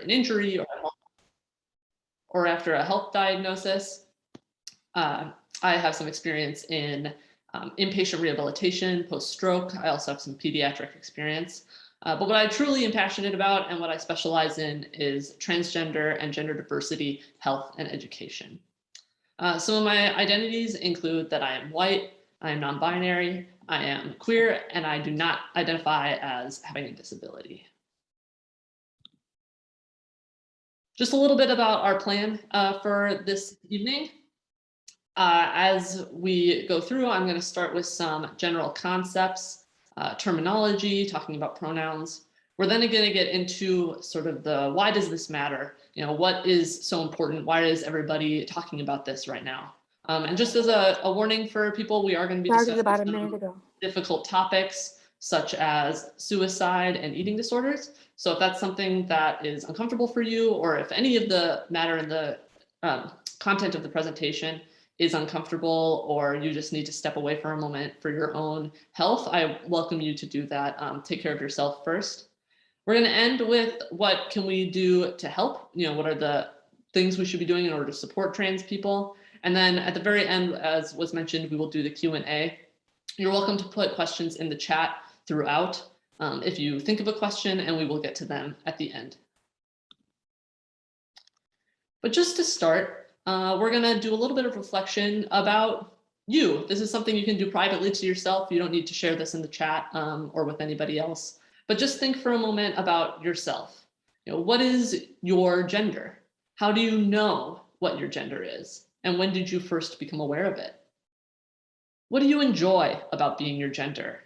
an injury or after a health diagnosis. I have some experience in inpatient rehabilitation, post-stroke. I also have some pediatric experience. But what I truly am passionate about and what I specialize in is transgender and gender diversity, health, and education. Some of my identities include that I am white, I am non-binary, I am queer, and I do not identify as having a disability. Just a little bit about our plan for this evening. As we go through, I'm going to start with some general concepts, terminology, talking about pronouns. We're then going to get into sort of the why does this matter? You know, what is so important? Why is everybody talking about this right now? And just as a warning for people, we are going to be discussing about a minute ago. difficult topics such as suicide and eating disorders. So if that's something that is uncomfortable for you, or if any of the matter in the content of the presentation is uncomfortable, or you just need to step away for a moment for your own health, I welcome you to do that. Take care of yourself first. We're going to end with what can we do to help? You know, what are the things we should be doing in order to support trans people? And then at the very end, as was mentioned, we will do the Q&A. You're welcome to put questions in the chat throughout if you think of a question, and we will get to them at the end. But just to start, we're going to do a little bit of reflection about you. This is something you can do privately to yourself. You don't need to share this in the chat or with anybody else. But just think for a moment about yourself. You know, what is your gender? How do you know what your gender is? And when did you first become aware of it? What do you enjoy about being your gender?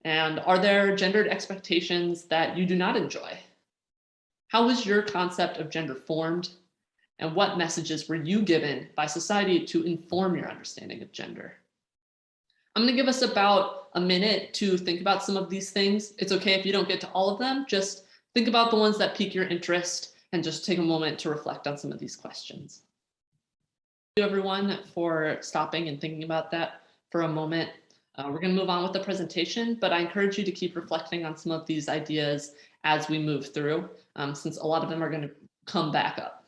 And are there gendered expectations that you do not enjoy? How was your concept of gender formed? And what messages were you given by society to inform your understanding of gender? I'm going to give us about a minute to think about some of these things. It's okay if you don't get to all of them. Just think about the ones that pique your interest and just take a moment to reflect on some of these questions. Thank you, everyone, for stopping and thinking about that for a moment. We're going to move on with the presentation, but I encourage you to keep reflecting on some of these ideas as we move through, since a lot of them are going to come back up.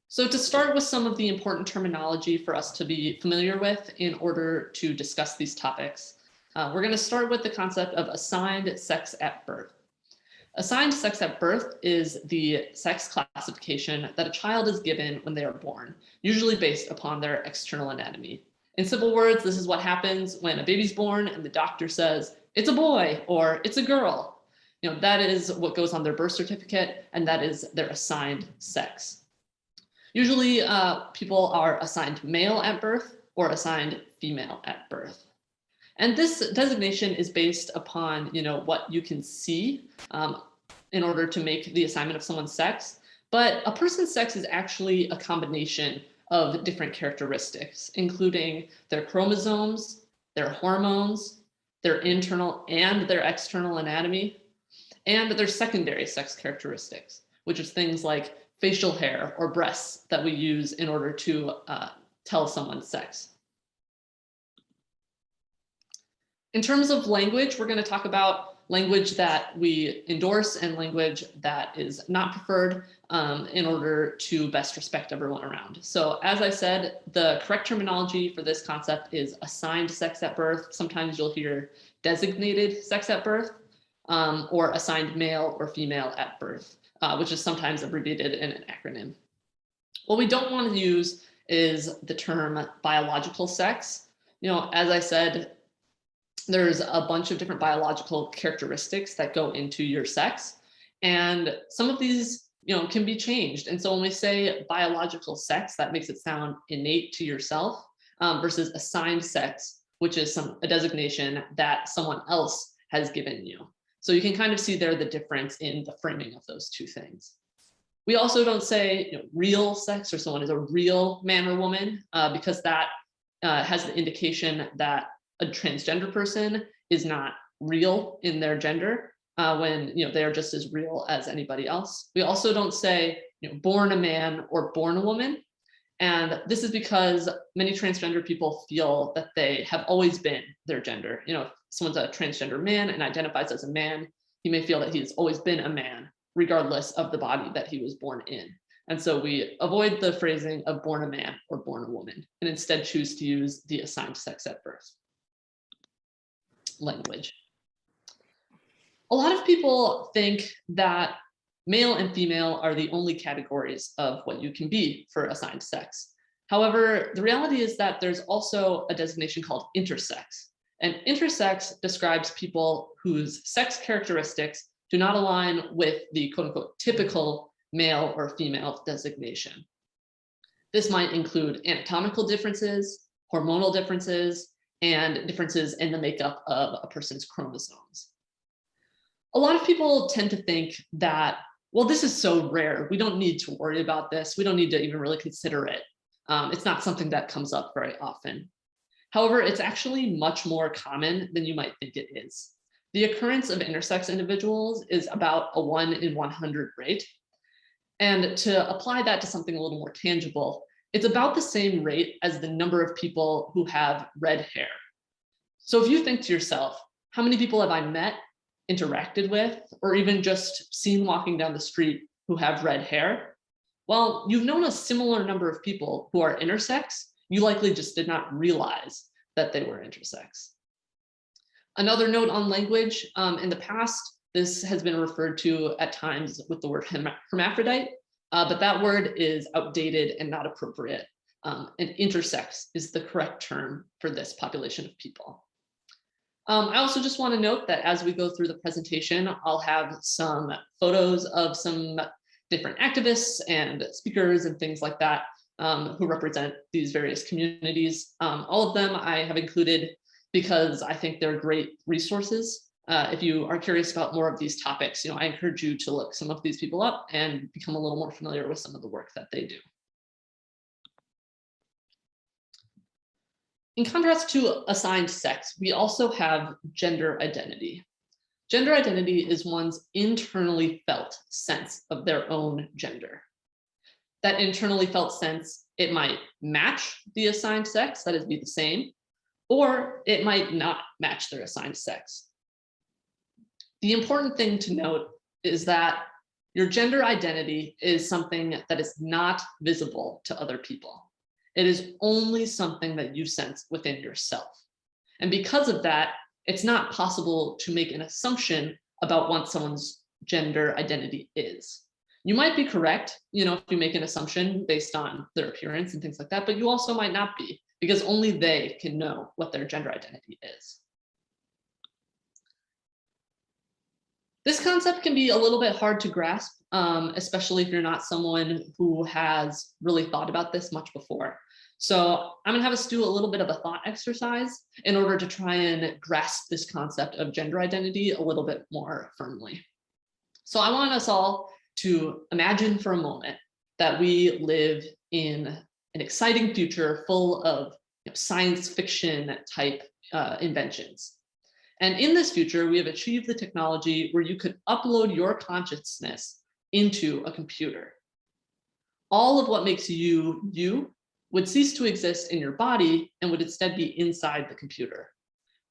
So to start with some of the important terminology for us to be familiar with in order to discuss these topics, we're going to start with the concept of assigned sex at birth. Assigned sex at birth is the sex classification that a child is given when they are born, usually based upon their external anatomy. In simple words, this is what happens when a baby's born and the doctor says, it's a boy or it's a girl. You know, that is what goes on their birth certificate, and that is their assigned sex. Usually people are assigned male at birth or assigned female at birth. And this designation is based upon, you know, what you can see in order to make the assignment of someone's sex. But a person's sex is actually a combination of different characteristics, including their chromosomes, their hormones, their internal and their external anatomy, and their secondary sex characteristics, which is things like facial hair or breasts that we use in order to tell someone's sex. In terms of language, we're going to talk about language that we endorse and language that is not preferred in order to best respect everyone around. So as I said, the correct terminology for this concept is assigned sex at birth. Sometimes you'll hear designated sex at birth or assigned male or female at birth, which is sometimes abbreviated in an acronym. What we don't want to use is the term biological sex. You know, as I said, there's a bunch of different biological characteristics that go into your sex, and some of these, you know, can be changed. And so when we say biological sex, that makes it sound innate to yourself versus assigned sex, which is a designation that someone else has given you. So you can kind of see there the difference in the framing of those two things. We also don't say, you know, real sex or someone is a real man or woman because that has the indication that a transgender person is not real in their gender when, you know, they are just as real as anybody else. We also don't say, you know, born a man or born a woman. And this is because many transgender people feel that they have always been their gender. You know, if someone's a transgender man and identifies as a man, He may feel that he's always been a man, regardless of the body that he was born in. And so we avoid the phrasing of born a man or born a woman, and instead choose to use the assigned sex at birth. Language. A lot of people think that male and female are the only categories of what you can be for assigned sex. However, the reality is that there's also a designation called intersex. And intersex describes people whose sex characteristics do not align with the quote unquote typical male or female designation. This might include anatomical differences, hormonal differences, and differences in the makeup of a person's chromosomes. A lot of people tend to think that, well, this is so rare, we don't need to worry about this, we don't need to even really consider it. It's not something that comes up very often. However, it's actually much more common than you might think it is. The occurrence of intersex individuals is about a 1 in 100 rate. And to apply that to something a little more tangible, it's about the same rate as the number of people who have red hair. So if you think to yourself, how many people have I met, interacted with, or even just seen walking down the street who have red hair? Well, you've known a similar number of people who are intersex. You likely just did not realize that they were intersex. Another note on language, in the past, this has been referred to at times with the word hermaphrodite, but that word is outdated and not appropriate. And intersex is the correct term for this population of people. I also just want to note that as we go through the presentation, I'll have some photos of some different activists and speakers and things like that who represent these various communities. All of them I have included because I think they're great resources. If you are curious about more of these topics, I encourage you to look some of these people up and become a little more familiar with some of the work that they do. In contrast to assigned sex, we also have gender identity. Gender identity is one's internally felt sense of their own gender. That internally felt sense, it might match the assigned sex, that is, be the same, or it might not match their assigned sex. The important thing to note is that your gender identity is something that is not visible to other people. It is only something that you sense within yourself. And because of that, it's not possible to make an assumption about what someone's gender identity is. You might be correct, if you make an assumption based on their appearance and things like that, but you also might not be, because only they can know what their gender identity is. This concept can be a little bit hard to grasp, especially if you're not someone who has really thought about this much before. So I'm gonna have us do a little bit of a thought exercise in order to try and grasp this concept of gender identity a little bit more firmly. So I want us all to imagine for a moment that we live in an exciting future full of science fiction type inventions. And in this future, we have achieved the technology where you could upload your consciousness into a computer. All of what makes you, you would cease to exist in your body and would instead be inside the computer.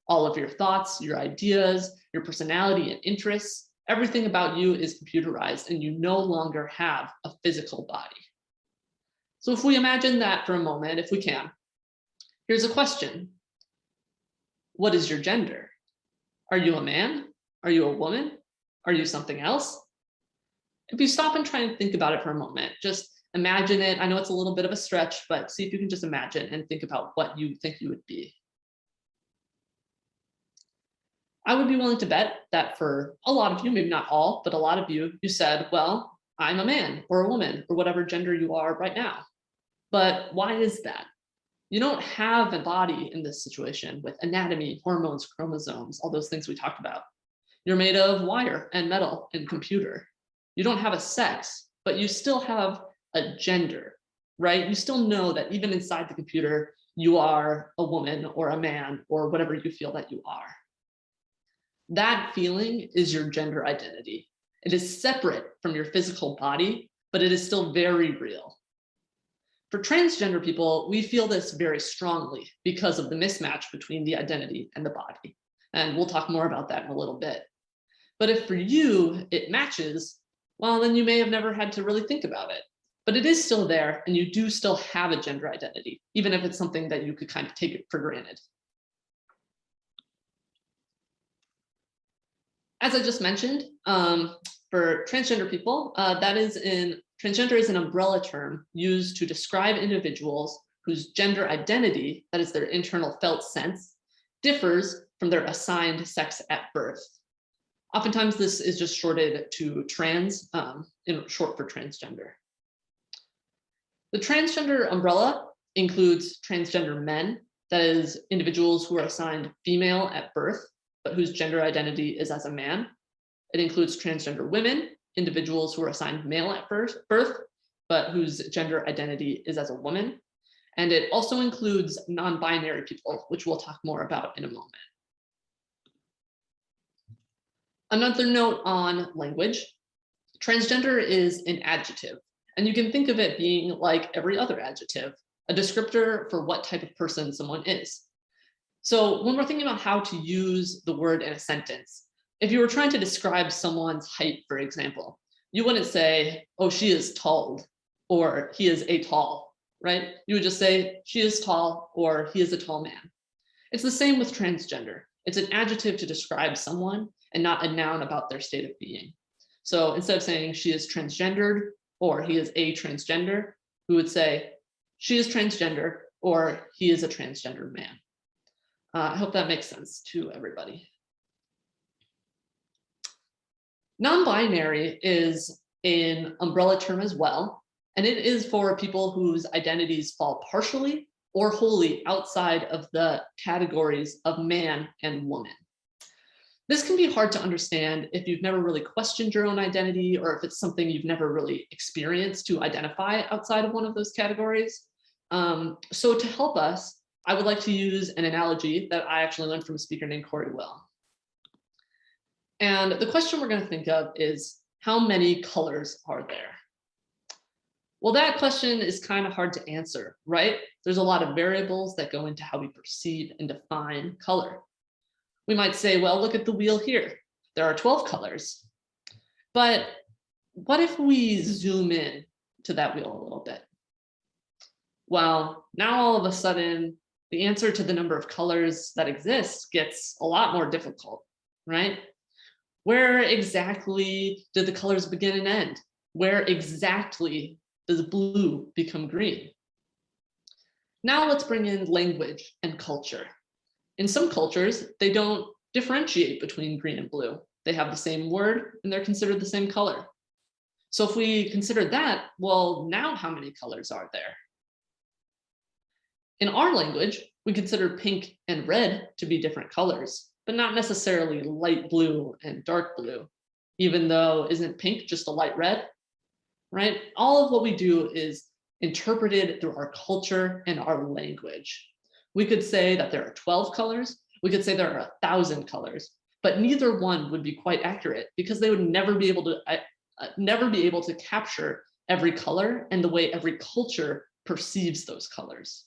All of your thoughts, your ideas, your personality and interests, everything about you is computerized and you no longer have a physical body. So if we imagine that for a moment, if we can, here's a question. What is your gender? Are you a man? Are you a woman? Are you something else? If you stop and try and think about it for a moment, just imagine it. I know it's a little bit of a stretch, but see if you can just imagine and think about what you think you would be. I would be willing to bet that for a lot of you, maybe not all, but a lot of you, you said, well, I'm a man or a woman or whatever gender you are right now. But why is that? You don't have a body in this situation with anatomy, hormones, chromosomes, all those things we talked about. You're made of wire and metal and computer. You don't have a sex, but you still have a gender, right? You still know that even inside the computer, you are a woman or a man or whatever you feel that you are. That feeling is your gender identity. It is separate from your physical body, but it is still very real. For transgender people, we feel this very strongly because of the mismatch between the identity and the body. And we'll talk more about that in a little bit. But if for you it matches, well, then you may have never had to really think about it. But it is still there, and you do still have a gender identity, even if it's something that you could kind of take it for granted. As I just mentioned, for transgender people, transgender is an umbrella term used to describe individuals whose gender identity, that is their internal felt sense, differs from their assigned sex at birth. Oftentimes this is just shorted to trans, in short for transgender. The transgender umbrella includes transgender men, that is individuals who are assigned female at birth, but whose gender identity is as a man. It includes transgender women, individuals who are assigned male at birth, but whose gender identity is as a woman. And it also includes non-binary people, which we'll talk more about in a moment. Another note on language, transgender is an adjective, and you can think of it being like every other adjective, a descriptor for what type of person someone is. So when we're thinking about how to use the word in a sentence, if you were trying to describe someone's height, for example, you wouldn't say, oh, she is tall, or he is a tall, right? You would just say, she is tall, or he is a tall man. It's the same with transgender. It's an adjective to describe someone and not a noun about their state of being. So instead of saying she is transgendered or he is a transgender, we would say she is transgender or he is a transgender man. I hope that makes sense to everybody. Non-binary is an umbrella term as well, and it is for people whose identities fall partially or wholly outside of the categories of man and woman. This can be hard to understand if you've never really questioned your own identity or if it's something you've never really experienced to identify outside of one of those categories. So to help us, I would like to use an analogy that I actually learned from a speaker named Corey Will. And the question we're going to think of is, how many colors are there? Well, that question is kind of hard to answer, right? There's a lot of variables that go into how we perceive and define color. We might say, well, look at the wheel here. There are 12 colors. But what if we zoom in to that wheel a little bit? Well, now all of a sudden, the answer to the number of colors that exist gets a lot more difficult, right? Where exactly did the colors begin and end? Where exactly does blue become green? Now let's bring in language and culture. In some cultures, they don't differentiate between green and blue. They have the same word and they're considered the same color. So if we consider that, well, now how many colors are there? In our language, we consider pink and red to be different colors, but not necessarily light blue and dark blue, even though isn't pink just a light red, right? All of what we do is interpreted through our culture and our language. We could say that there are 12 colors. We could say there are 1,000 colors, but neither one would be quite accurate because they would never be able to capture every color and the way every culture perceives those colors.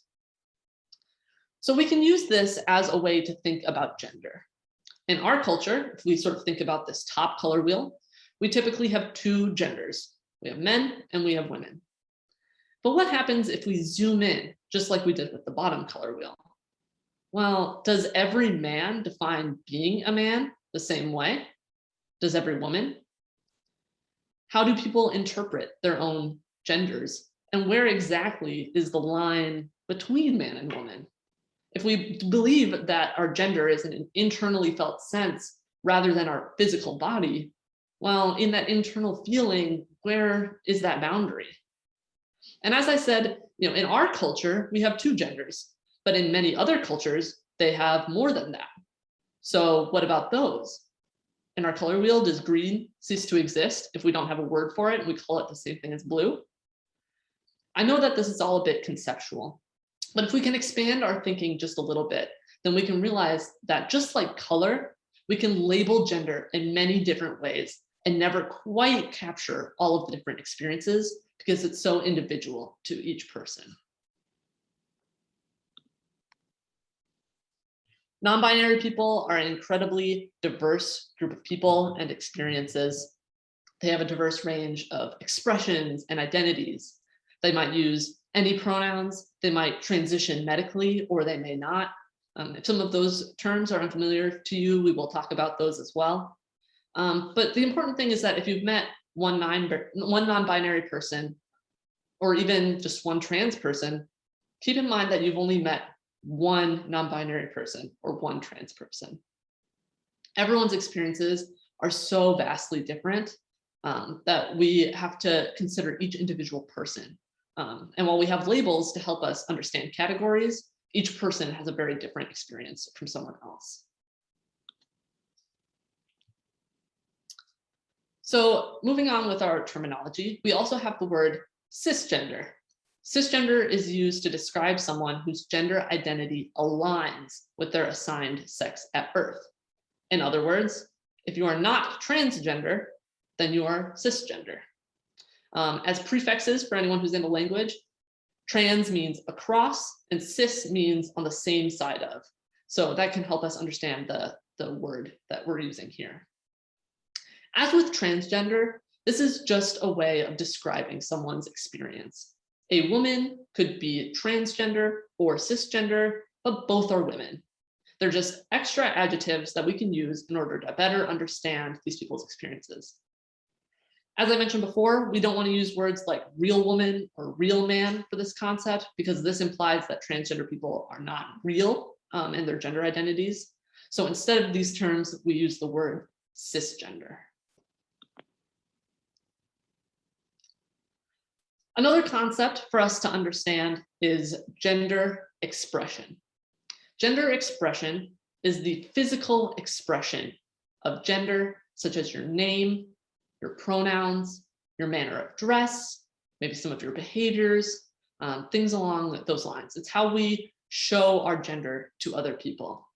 So we can use this as a way to think about gender. In our culture, if we sort of think about this top color wheel, we typically have two genders. We have men and we have women. But what happens if we zoom in, just like we did with the bottom color wheel? Well, does every man define being a man the same way? Does every woman? How do people interpret their own genders? And where exactly is the line between man and woman? If we believe that our gender is in an internally felt sense rather than our physical body, well, in that internal feeling, where is that boundary? And as I said, in our culture, we have two genders, but in many other cultures, they have more than that. So what about those? In our color wheel, does green cease to exist if we don't have a word for it and we call it the same thing as blue? I know that this is all a bit conceptual, but if we can expand our thinking just a little bit, then we can realize that just like color, we can label gender in many different ways and never quite capture all of the different experiences because it's so individual to each person. Non-binary people are an incredibly diverse group of people and experiences. They have a diverse range of expressions and identities. They might use any pronouns, they might transition medically, or they may not. If some of those terms are unfamiliar to you, we will talk about those as well. But the important thing is that if you've met one non-binary person, or even just one trans person, keep in mind that you've only met one non-binary person or one trans person. Everyone's experiences are so vastly different that we have to consider each individual person. And while we have labels to help us understand categories, each person has a very different experience from someone else. So moving on with our terminology, we also have the word cisgender. Cisgender is used to describe someone whose gender identity aligns with their assigned sex at birth. In other words, if you are not transgender, then you are cisgender. As prefixes for anyone who's in a language, trans means across and cis means on the same side of. So that can help us understand the word that we're using here. As with transgender, this is just a way of describing someone's experience. A woman could be transgender or cisgender, but both are women. They're just extra adjectives that we can use in order to better understand these people's experiences. As I mentioned before, we don't want to use words like real woman or real man for this concept, because this implies that transgender people are not real in their gender identities. So instead of these terms, we use the word cisgender. Another concept for us to understand is gender expression. Gender expression is the physical expression of gender, such as your name, your pronouns, your manner of dress, maybe some of your behaviors, things along those lines. It's how we show our gender to other people.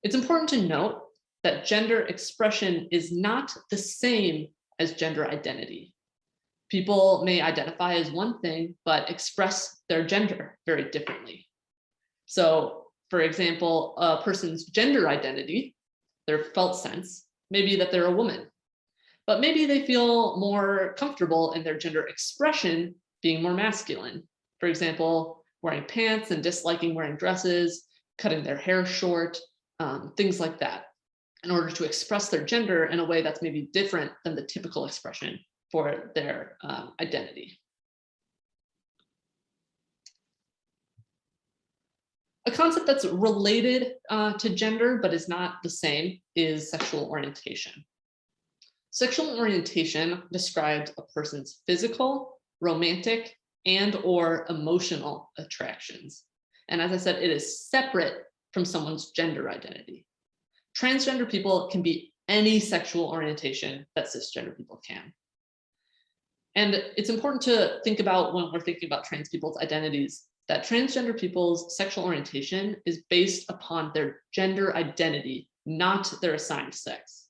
It's important to note that gender expression is not the same as gender identity. People may identify as one thing, but express their gender very differently. So, for example, a person's gender identity, their felt sense, may be that they're a woman, but maybe they feel more comfortable in their gender expression being more masculine. For example, wearing pants and disliking wearing dresses, cutting their hair short, things like that, in order to express their gender in a way that's maybe different than the typical expression for their identity. A concept that's related to gender but is not the same is sexual orientation. Sexual orientation describes a person's physical, romantic, and or emotional attractions. And as I said, it is separate from someone's gender identity. Transgender people can be any sexual orientation that cisgender people can. And it's important to think about when we're thinking about trans people's identities, that transgender people's sexual orientation is based upon their gender identity, not their assigned sex.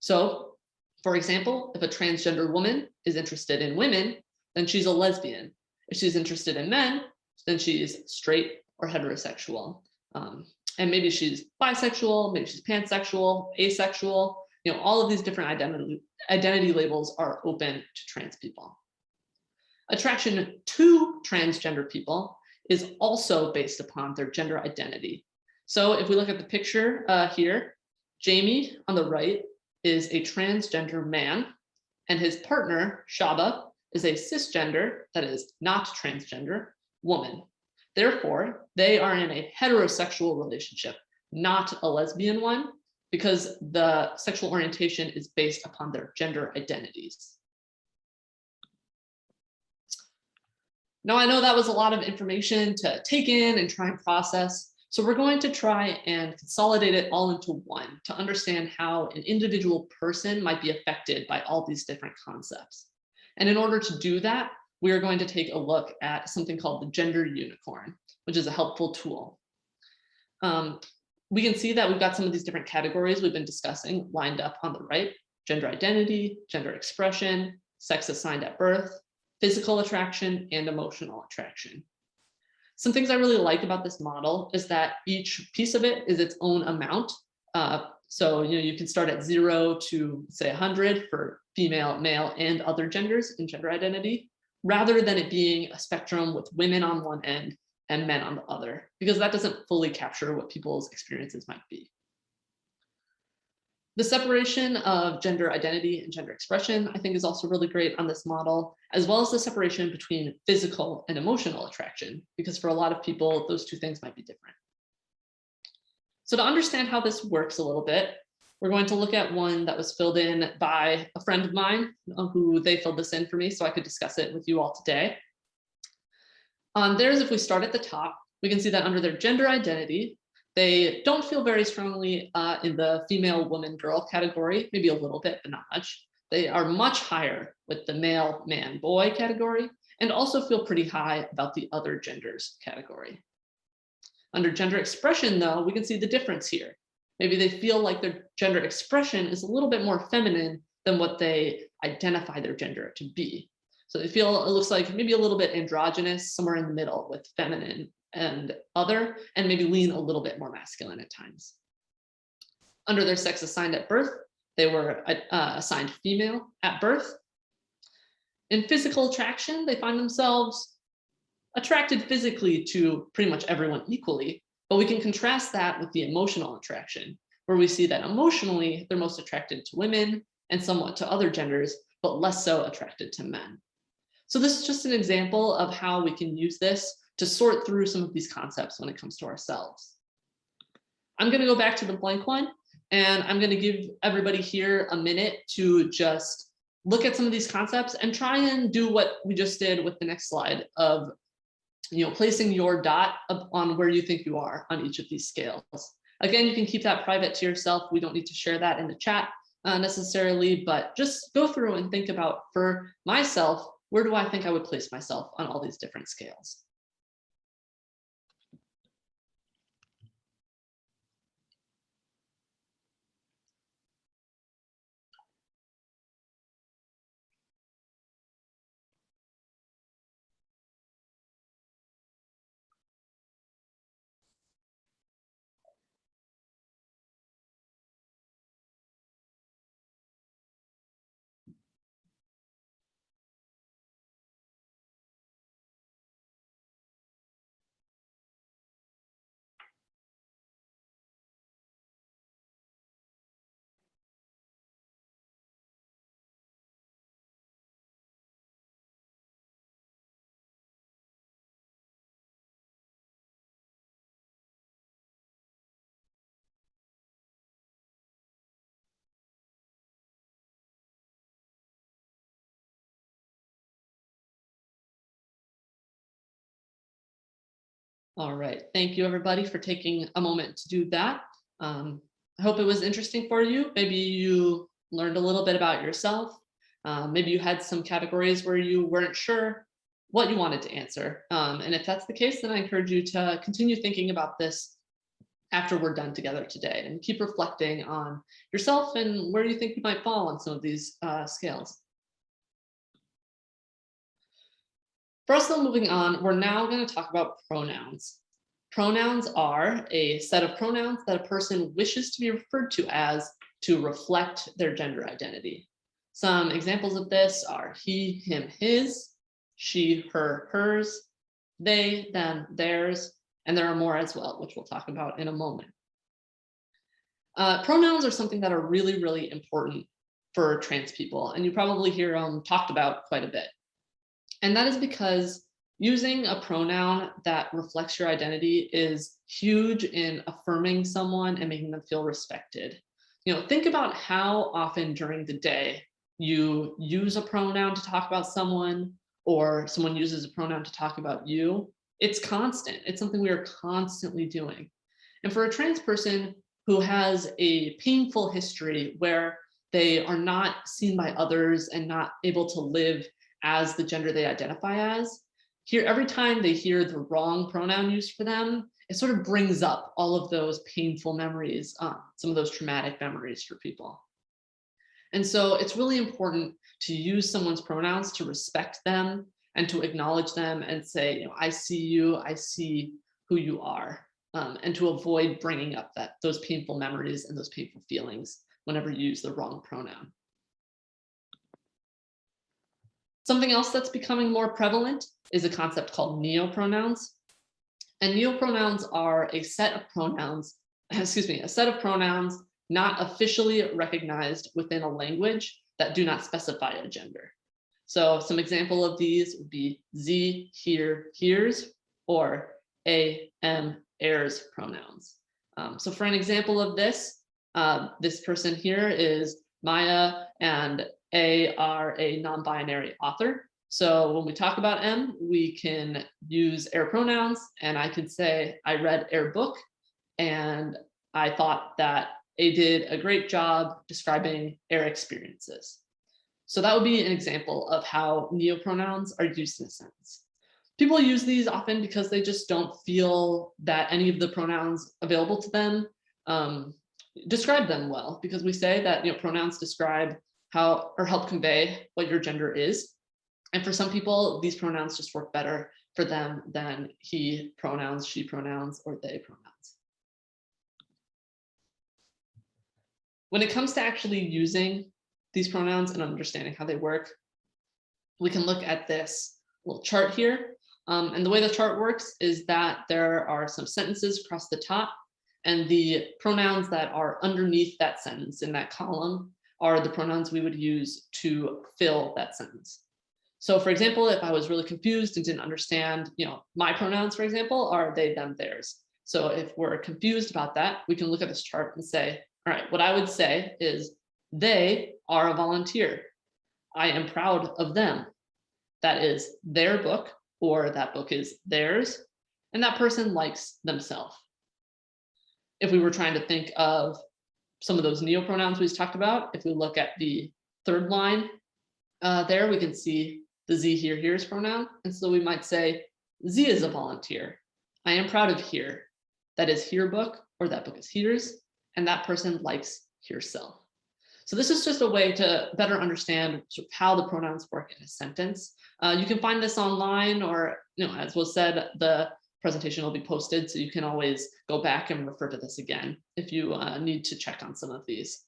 So, for example, if a transgender woman is interested in women, then she's a lesbian. If she's interested in men, then she's straight or heterosexual. And maybe she's bisexual, maybe she's pansexual, asexual. You know, all of these different identity labels are open to trans people. Attraction to transgender people is also based upon their gender identity. So if we look at the picture here, Jamie on the right is a transgender man, and his partner, Shaba, is a cisgender, that is not transgender, woman. Therefore, they are in a heterosexual relationship, not a lesbian one, because the sexual orientation is based upon their gender identities. Now, I know that was a lot of information to take in and try and process, so we're going to try and consolidate it all into one to understand how an individual person might be affected by all these different concepts. And in order to do that, we are going to take a look at something called the gender unicorn, which is a helpful tool. We can see that we've got some of these different categories we've been discussing lined up on the right: gender identity, gender expression, sex assigned at birth, physical attraction, and emotional attraction. Some things I really like about this model is that each piece of it is its own amount. So you can start at 0 to say 100 for female, male, and other genders in gender identity, rather than it being a spectrum with women on one end and men on the other, because that doesn't fully capture what people's experiences might be. The separation of gender identity and gender expression, I think, is also really great on this model, as well as the separation between physical and emotional attraction, because for a lot of people, those two things might be different. So to understand how this works a little bit, we're going to look at one that was filled in by a friend of mine who they filled this in for me so I could discuss it with you all today. On theirs, if we start at the top, we can see that under their gender identity, they don't feel very strongly in the female, woman, girl category, maybe a little bit, but not much. They are much higher with the male, man, boy category, and also feel pretty high about the other genders category. Under gender expression, though, we can see the difference here. Maybe they feel like their gender expression is a little bit more feminine than what they identify their gender to be. So they feel it looks like maybe a little bit androgynous, somewhere in the middle with feminine and other, and maybe lean a little bit more masculine at times. Under their sex assigned at birth, they were assigned female at birth. In physical attraction, they find themselves attracted physically to pretty much everyone equally, but we can contrast that with the emotional attraction, where we see that emotionally, they're most attracted to women and somewhat to other genders, but less so attracted to men. So this is just an example of how we can use this to sort through some of these concepts when it comes to ourselves. I'm going to go back to the blank one, and I'm going to give everybody here a minute to just look at some of these concepts and try and do what we just did with the next slide of placing your dot on where you think you are on each of these scales. Again, you can keep that private to yourself. We don't need to share that in the chat necessarily, but just go through and think about, for myself, where do I think I would place myself on all these different scales? All right, thank you everybody for taking a moment to do that. I hope it was interesting for you. Maybe you learned a little bit about yourself. Maybe you had some categories where you weren't sure what you wanted to answer. And if that's the case, then I encourage you to continue thinking about this after we're done together today, and keep reflecting on yourself and where you think you might fall on some of these scales. First, though, moving on, we're now going to talk about pronouns. Pronouns are a set of pronouns that a person wishes to be referred to as to reflect their gender identity. Some examples of this are he, him, his, she, her, hers, they, them, theirs, and there are more as well, which we'll talk about in a moment. Pronouns are something that are really, really important for trans people, and you probably hear them talked about quite a bit. And that is because using a pronoun that reflects your identity is huge in affirming someone and making them feel respected. Think about how often during the day you use a pronoun to talk about someone, or someone uses a pronoun to talk about you. It's constant. It's something we are constantly doing. And for a trans person who has a painful history where they are not seen by others and not able to live as the gender they identify as, every time they hear the wrong pronoun used for them, it sort of brings up all of those painful memories, some of those traumatic memories for people. And so it's really important to use someone's pronouns to respect them and to acknowledge them and say, you know, I see you, I see who you are, and to avoid bringing up those painful memories and those painful feelings whenever you use the wrong pronoun. Something else that's becoming more prevalent is a concept called neopronouns. And neopronouns are a set of pronouns, a set of pronouns not officially recognized within a language that do not specify a gender. So some example of these would be Z, here, here's, or A, M, airs pronouns. So for an example of this, this person here is Maya, and A are a non-binary author. So when we talk about M, we can use air pronouns, and I could say, I read air book, and I thought that A did a great job describing air experiences. So that would be an example of how neopronouns are used in a sentence. People use these often because they just don't feel that any of the pronouns available to them describe them well, because we say that, you know, pronouns describe how or help convey what your gender is. And for some people, these pronouns just work better for them than he pronouns, she pronouns, or they pronouns. When it comes to actually using these pronouns and understanding how they work, we can look at this little chart here. And the way the chart works is that there are some sentences across the top, and the pronouns that are underneath that sentence in that column are the pronouns we would use to fill that sentence. So for example, if I was really confused and didn't understand, you know, my pronouns, for example, are they, them, theirs. So if we're confused about that, we can look at this chart and say, all right, what I would say is they are a volunteer. I am proud of them. That is their book, or that book is theirs, and that person likes themselves. If we were trying to think of some of those neopronouns we just talked about, if we look at the third line there, we can see the Z, here, here's pronoun. And so we might say, Z is a volunteer. I am proud of here. That is here book, or that book is here's, and that person likes herself. So this is just a way to better understand sort of how the pronouns work in a sentence. You can find this online, or, you know, as was said, the presentation will be posted, so you can always go back and refer to this again if you need to check on some of these.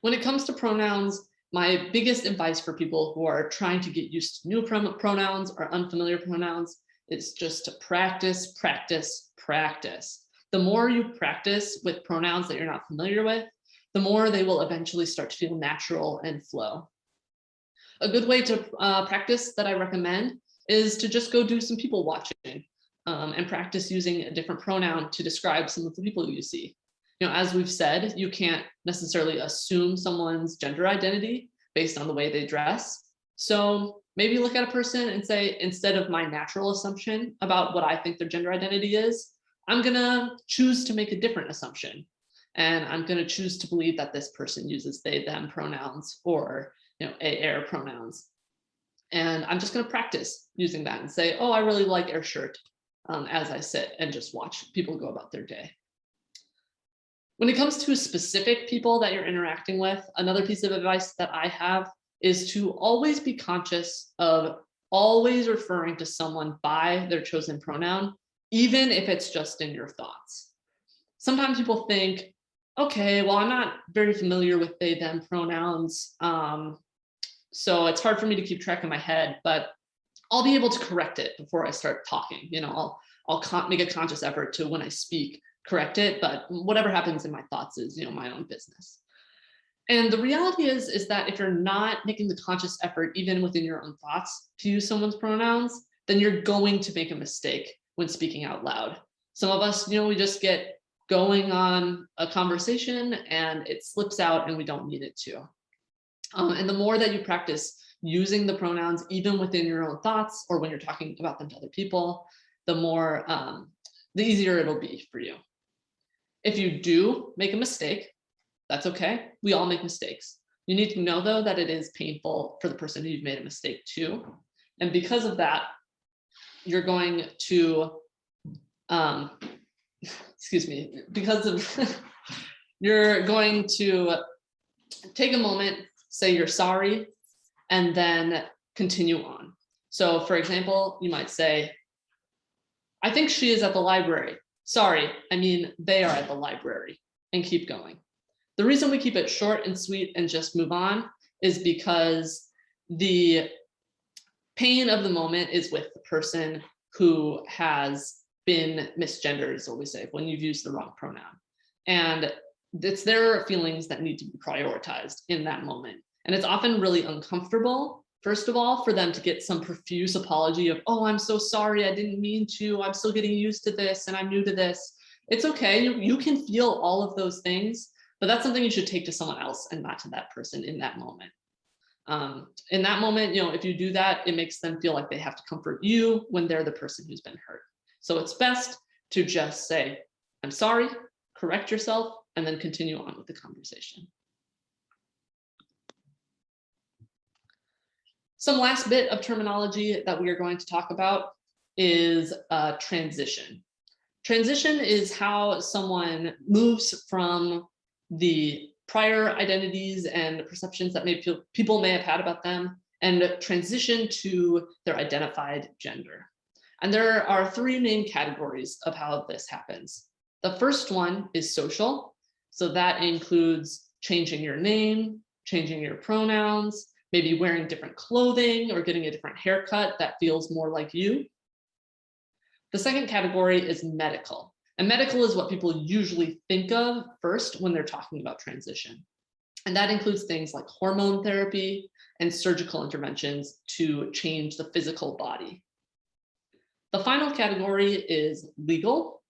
When it comes to pronouns, my biggest advice for people who are trying to get used to new pronouns or unfamiliar pronouns is just to practice, practice, practice. The more you practice with pronouns that you're not familiar with, the more they will eventually start to feel natural and flow. A good way to practice that I recommend is to just go do some people watching and practice using a different pronoun to describe some of the people you see. You know, as we've said, you can't necessarily assume someone's gender identity based on the way they dress. So maybe look at a person and say, instead of my natural assumption about what I think their gender identity is, I'm gonna choose to make a different assumption. And I'm gonna choose to believe that this person uses they, them pronouns, or, you know, air pronouns. And I'm just gonna practice using that and say, oh, I really like air shirt, as I sit and just watch people go about their day. When it comes to specific people that you're interacting with, another piece of advice that I have is to always be conscious of always referring to someone by their chosen pronoun, even if it's just in your thoughts. Sometimes people think, okay, well, I'm not very familiar with they, them pronouns, so it's hard for me to keep track in my head, but I'll be able to correct it before I start talking. You know, I'll make a conscious effort to, when I speak, correct it, but whatever happens in my thoughts is, you know, my own business. And the reality is that if you're not making the conscious effort, even within your own thoughts, to use someone's pronouns, then you're going to make a mistake when speaking out loud. Some of us, you know, we just get going on a conversation and it slips out and we don't need it to. And the more that you practice using the pronouns, even within your own thoughts or when you're talking about them to other people, the more, the easier it'll be for you. If you do make a mistake, that's okay. We all make mistakes. You need to know, though, that it is painful for the person who you've made a mistake to. And because of that, you're going to, you're going to take a moment, say you're sorry, and then continue on. So for example, you might say, I think she is at the library. Sorry, I mean, they are at the library, and keep going. The reason we keep it short and sweet and just move on is because the pain of the moment is with the person who has been misgendered, is what we say, when you've used the wrong pronoun. And it's their feelings that need to be prioritized in that moment. And it's often really uncomfortable, first of all, for them to get some profuse apology of, oh, I'm so sorry, I didn't mean to, I'm still getting used to this, and I'm new to this. It's okay, you can feel all of those things, but that's something you should take to someone else and not to that person in that moment. In that moment, if you do that, it makes them feel like they have to comfort you when they're the person who's been hurt. So it's best to just say, I'm sorry, correct yourself, and then continue on with the conversation. Some last bit of terminology that we are going to talk about is transition. Transition is how someone moves from the prior identities and perceptions that people may have had about them and transition to their identified gender. And there are three main categories of how this happens. The first one is social. So that includes changing your name, changing your pronouns, maybe wearing different clothing or getting a different haircut that feels more like you. The second category is medical. And medical is what people usually think of first when they're talking about transition. And that includes things like hormone therapy and surgical interventions to change the physical body. The final category is legal.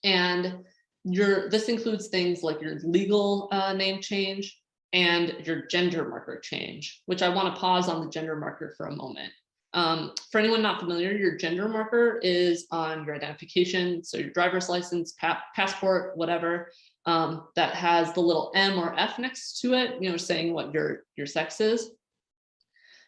And this includes things like your legal name change and your gender marker change, which I want to pause on the gender marker for a moment. For anyone not familiar, your gender marker is on your identification, so your driver's license, passport, whatever, that has the little M or F next to it, saying what your sex is.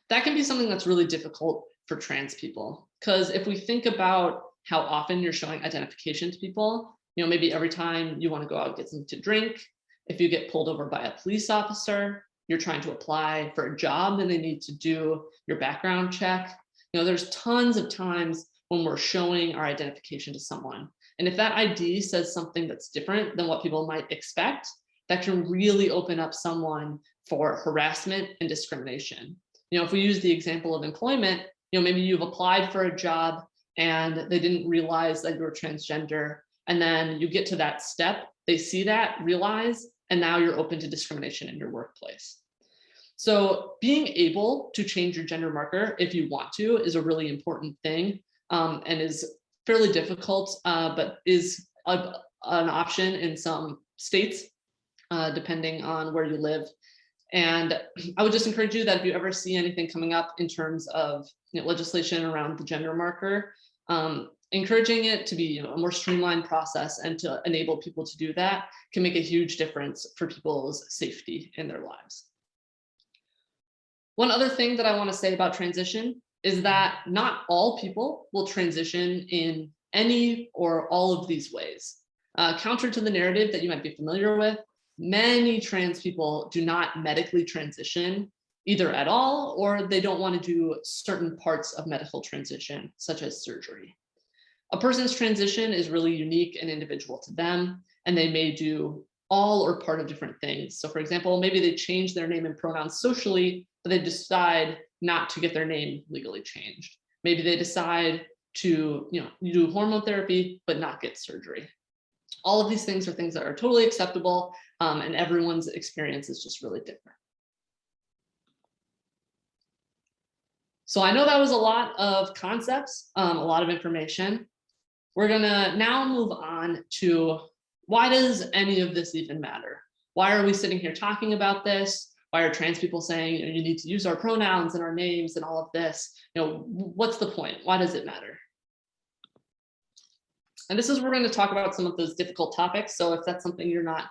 That can be something that's really difficult for trans people, because if we think about how often you're showing identification to people, maybe every time you want to go out and get something to drink, if you get pulled over by a police officer, you're trying to apply for a job and they need to do your background check. There's tons of times when we're showing our identification to someone. And if that ID says something that's different than what people might expect, that can really open up someone for harassment and discrimination. If we use the example of employment, maybe you've applied for a job and they didn't realize that you were transgender. And then you get to that step, they see that, realize, and now you're open to discrimination in your workplace. So being able to change your gender marker if you want to is a really important thing, and is fairly difficult, but is an option in some states, depending on where you live. And I would just encourage you that if you ever see anything coming up in terms of legislation around the gender marker, encouraging it to be a more streamlined process and to enable people to do that can make a huge difference for people's safety in their lives. One other thing that I want to say about transition is that not all people will transition in any or all of these ways. Counter to the narrative that you might be familiar with, many trans people do not medically transition either at all, or they don't want to do certain parts of medical transition, such as surgery. A person's transition is really unique and individual to them, and they may do all or part of different things. So for example, maybe they change their name and pronouns socially, but they decide not to get their name legally changed. Maybe they decide to do hormone therapy, but not get surgery. All of these things are things that are totally acceptable, and everyone's experience is just really different. So I know that was a lot of concepts, a lot of information. We're gonna now move on to, why does any of this even matter? Why are we sitting here talking about this? Why are trans people saying you need to use our pronouns and our names and all of this? What's the point? Why does it matter? And this is where we're going to talk about some of those difficult topics. So if that's something you're not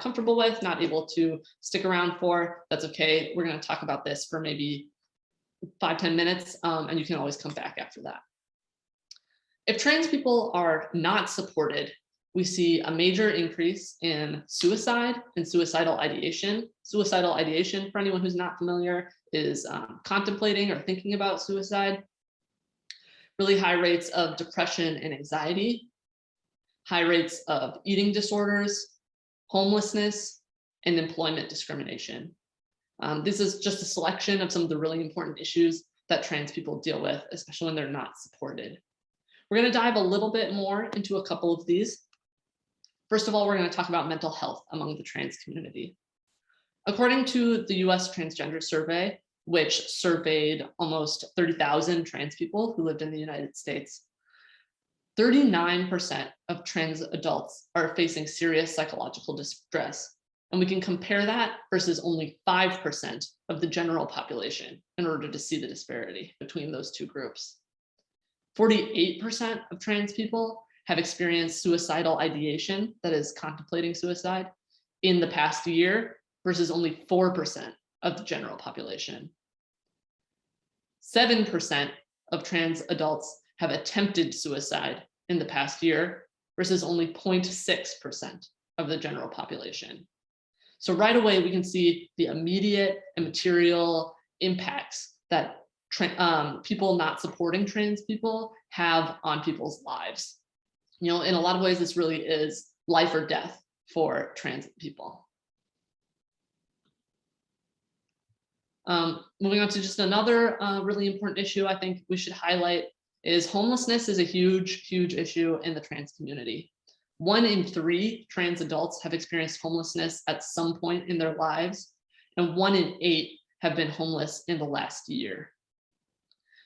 comfortable with, not able to stick around for, that's okay. We're going to talk about this for maybe 5-10 minutes, and you can always come back after that. If trans people are not supported we see a major increase in suicide and suicidal ideation. Suicidal ideation, for anyone who's not familiar, is contemplating or thinking about suicide. Really high rates of depression and anxiety, high rates of eating disorders, homelessness, and employment discrimination. This is just a selection of some of the really important issues that trans people deal with, especially when they're not supported. We're going to dive a little bit more into a couple of these. First of all, we're going to talk about mental health among the trans community. According to the US Transgender Survey, which surveyed almost 30,000 trans people who lived in the United States, 39% of trans adults are facing serious psychological distress. And we can compare that versus only 5% of the general population in order to see the disparity between those two groups. 48% of trans people have experienced suicidal ideation, that is contemplating suicide, in the past year versus only 4% of the general population. 7% of trans adults have attempted suicide in the past year versus only 0.6% of the general population. So right away, we can see the immediate and material impacts that people not supporting trans people have on people's lives. You know, in a lot of ways, this really is life or death for trans people. Moving on to just another really important issue I think we should highlight is homelessness is a huge, huge issue in the trans community. 1 in 3 trans adults have experienced homelessness at some point in their lives, and 1 in 8 have been homeless in the last year.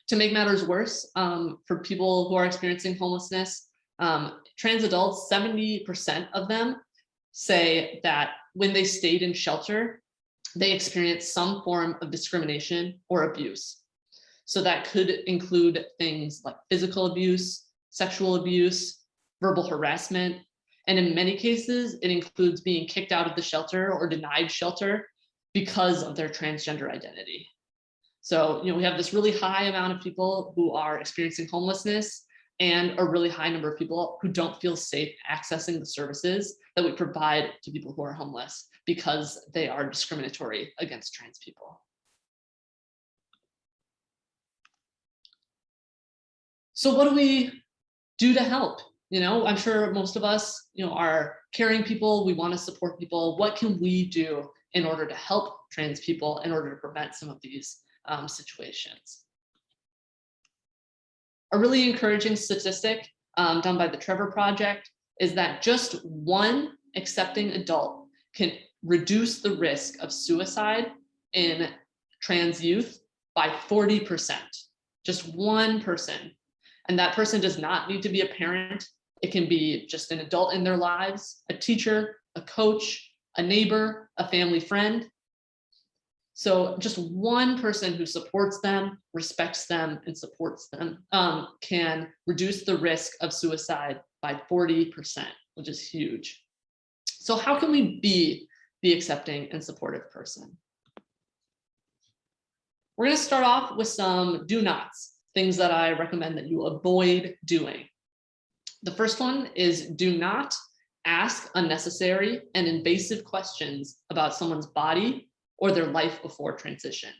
To make matters worse, for people who are experiencing homelessness, trans adults, 70% of them say that when they stayed in shelter, they experienced some form of discrimination or abuse. So that could include things like physical abuse, sexual abuse, verbal harassment, and in many cases, it includes being kicked out of the shelter or denied shelter because of their transgender identity. So, you know, we have this really high amount of people who are experiencing homelessness and a really high number of people who don't feel safe accessing the services that we provide to people who are homeless because they are discriminatory against trans people. So what do we do to help? You know, I'm sure most of us, you know, are caring people. We want to support people. What can we do in order to help trans people in order to prevent some of these situations? A really encouraging statistic done by the Trevor Project is that just one accepting adult can reduce the risk of suicide in trans youth by 40%. Just one person. And that person does not need to be a parent. It can be just an adult in their lives, a teacher, a coach, a neighbor, a family friend. So just one person who supports them, respects them, and supports them can reduce the risk of suicide by 40%, which is huge. So how can we be the accepting and supportive person? We're going to start off with some do nots, things that I recommend that you avoid doing. The first one is do not ask unnecessary and invasive questions about someone's body or their life before transition.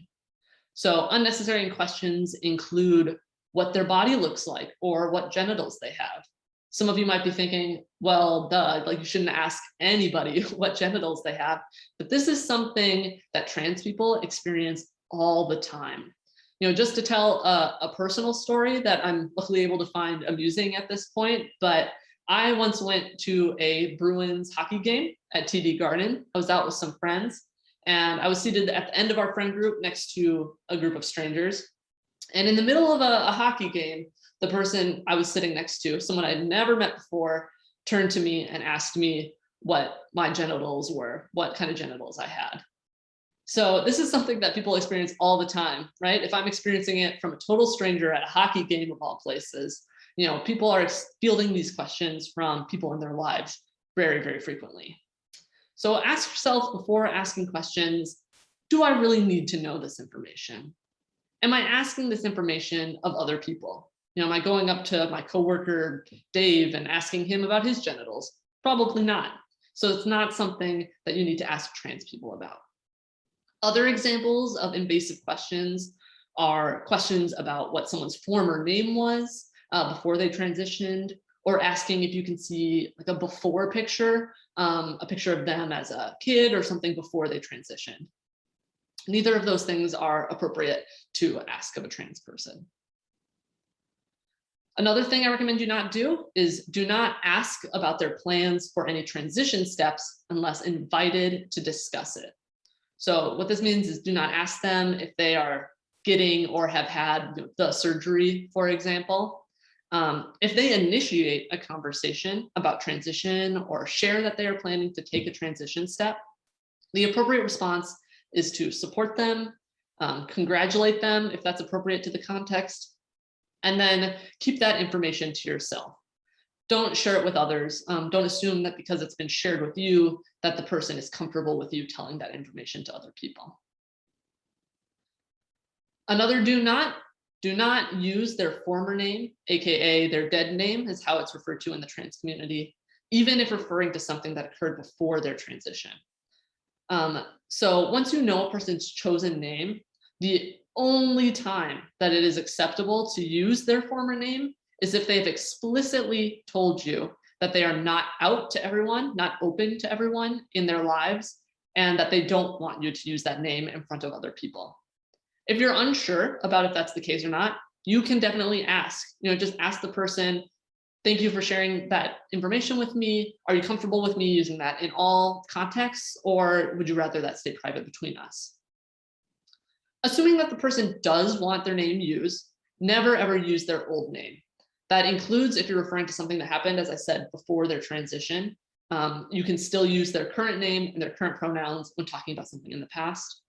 So unnecessary questions include what their body looks like or what genitals they have. Some of you might be thinking, well, duh, like you shouldn't ask anybody what genitals they have, but this is something that trans people experience all the time. You know, just to tell a personal story that I'm luckily able to find amusing at this point, but I once went to a Bruins hockey game at TD Garden. I was out with some friends and I was seated at the end of our friend group next to a group of strangers. And in the middle of a hockey game, the person I was sitting next to, someone I'd never met before, turned to me and asked me what my genitals were, what kind of genitals I had. So this is something that people experience all the time, right? If I'm experiencing it from a total stranger at a hockey game of all places, you know, people are fielding these questions from people in their lives very, very frequently. So ask yourself before asking questions, do I really need to know this information? Am I asking this information of other people? Am I going up to my coworker, Dave, and asking him about his genitals? Probably not. So it's not something that you need to ask trans people about. Other examples of invasive questions are questions about what someone's former name was before they transitioned, or asking if you can see like a before picture, a picture of them as a kid or something before they transitioned. Neither of those things are appropriate to ask of a trans person. Another thing I recommend you not do is do not ask about their plans for any transition steps unless invited to discuss it. So what this means is do not ask them if they are getting or have had the surgery, for example. If they initiate a conversation about transition or share that they are planning to take a transition step, the appropriate response is to support them, congratulate them if that's appropriate to the context, and then keep that information to yourself. Don't share it with others. Don't assume that because it's been shared with you that the person is comfortable with you telling that information to other people. Another do not use their former name, AKA their dead name is how it's referred to in the trans community, even if referring to something that occurred before their transition. So once you know a person's chosen name, the only time that it is acceptable to use their former name is if they've explicitly told you that they are not out to everyone, not open to everyone in their lives, and that they don't want you to use that name in front of other people. If you're unsure about if that's the case or not, you can definitely ask, just ask the person, thank you for sharing that information with me. Are you comfortable with me using that in all contexts, or would you rather that stay private between us? Assuming that the person does want their name used, never ever use their old name. That includes if you're referring to something that happened, as I said, before their transition. You can still use their current name and their current pronouns when talking about something in the past.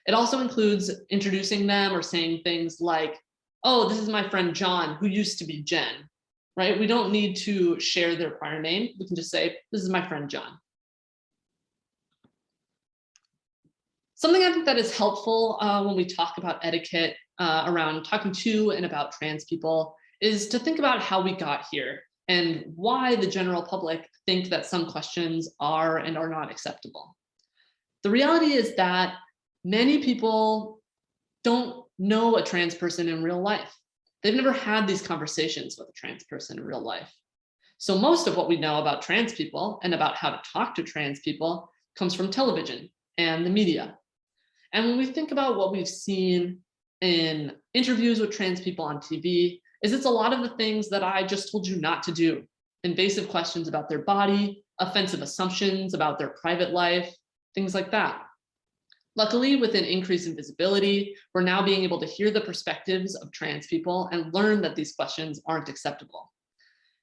It also includes introducing them or saying things like, oh, this is my friend John, who used to be Jen, right? We don't need to share their prior name. We can just say, this is my friend John. Something I think that is helpful when we talk about etiquette around talking to and about trans people is to think about how we got here and why the general public think that some questions are and are not acceptable. The reality is that many people don't know a trans person in real life. They've never had these conversations with a trans person in real life. So most of what we know about trans people and about how to talk to trans people comes from television and the media. And when we think about what we've seen in interviews with trans people on TV, it's a lot of the things that I just told you not to do. Invasive questions about their body, offensive assumptions about their private life, things like that. Luckily, with an increase in visibility, we're now being able to hear the perspectives of trans people and learn that these questions aren't acceptable.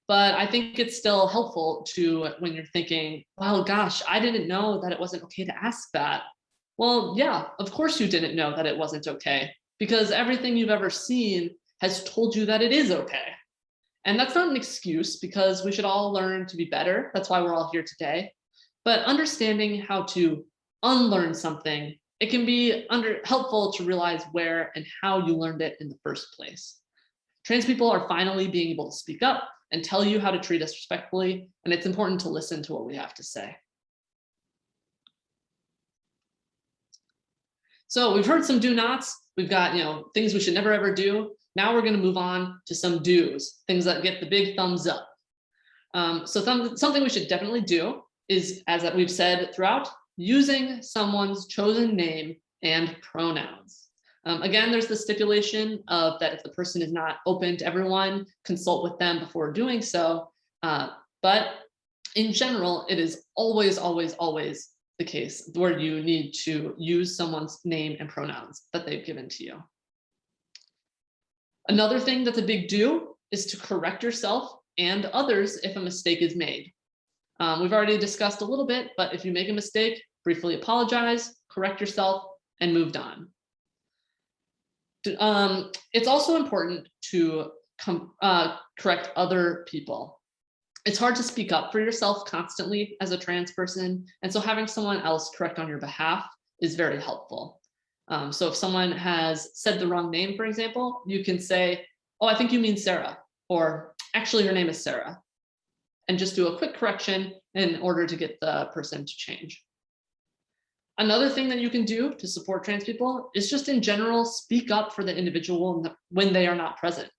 But I think it's still helpful to, when you're thinking, well, gosh, I didn't know that it wasn't okay to ask that. Well, yeah, of course you didn't know that it wasn't okay, because everything you've ever seen has told you that it is okay. And that's not an excuse, because we should all learn to be better. That's why we're all here today. But understanding how to unlearn something, it can be helpful to realize where and how you learned it in the first place. Trans people are finally being able to speak up and tell you how to treat us respectfully, and it's important to listen to what we have to say. So we've heard some do nots. We've got things we should never ever do. Now we're going to move on to some do's, things that get the big thumbs up. So something we should definitely do is, as we've said throughout, using someone's chosen name and pronouns. Again, there's the stipulation of that if the person is not open to everyone, consult with them before doing so. But in general, it is always, always, always the case where you need to use someone's name and pronouns that they've given to you. Another thing that's a big do is to correct yourself and others if a mistake is made. We've already discussed a little bit, but if you make a mistake, briefly apologize, correct yourself, and moved on. It's also important to correct other people. It's hard to speak up for yourself constantly as a trans person, and so having someone else correct on your behalf is very helpful. So if someone has said the wrong name, for example, you can say, oh, I think you mean Sarah, or actually her name is Sarah, and just do a quick correction in order to get the person to change. Another thing that you can do to support trans people is just in general, speak up for the individual when they are not present.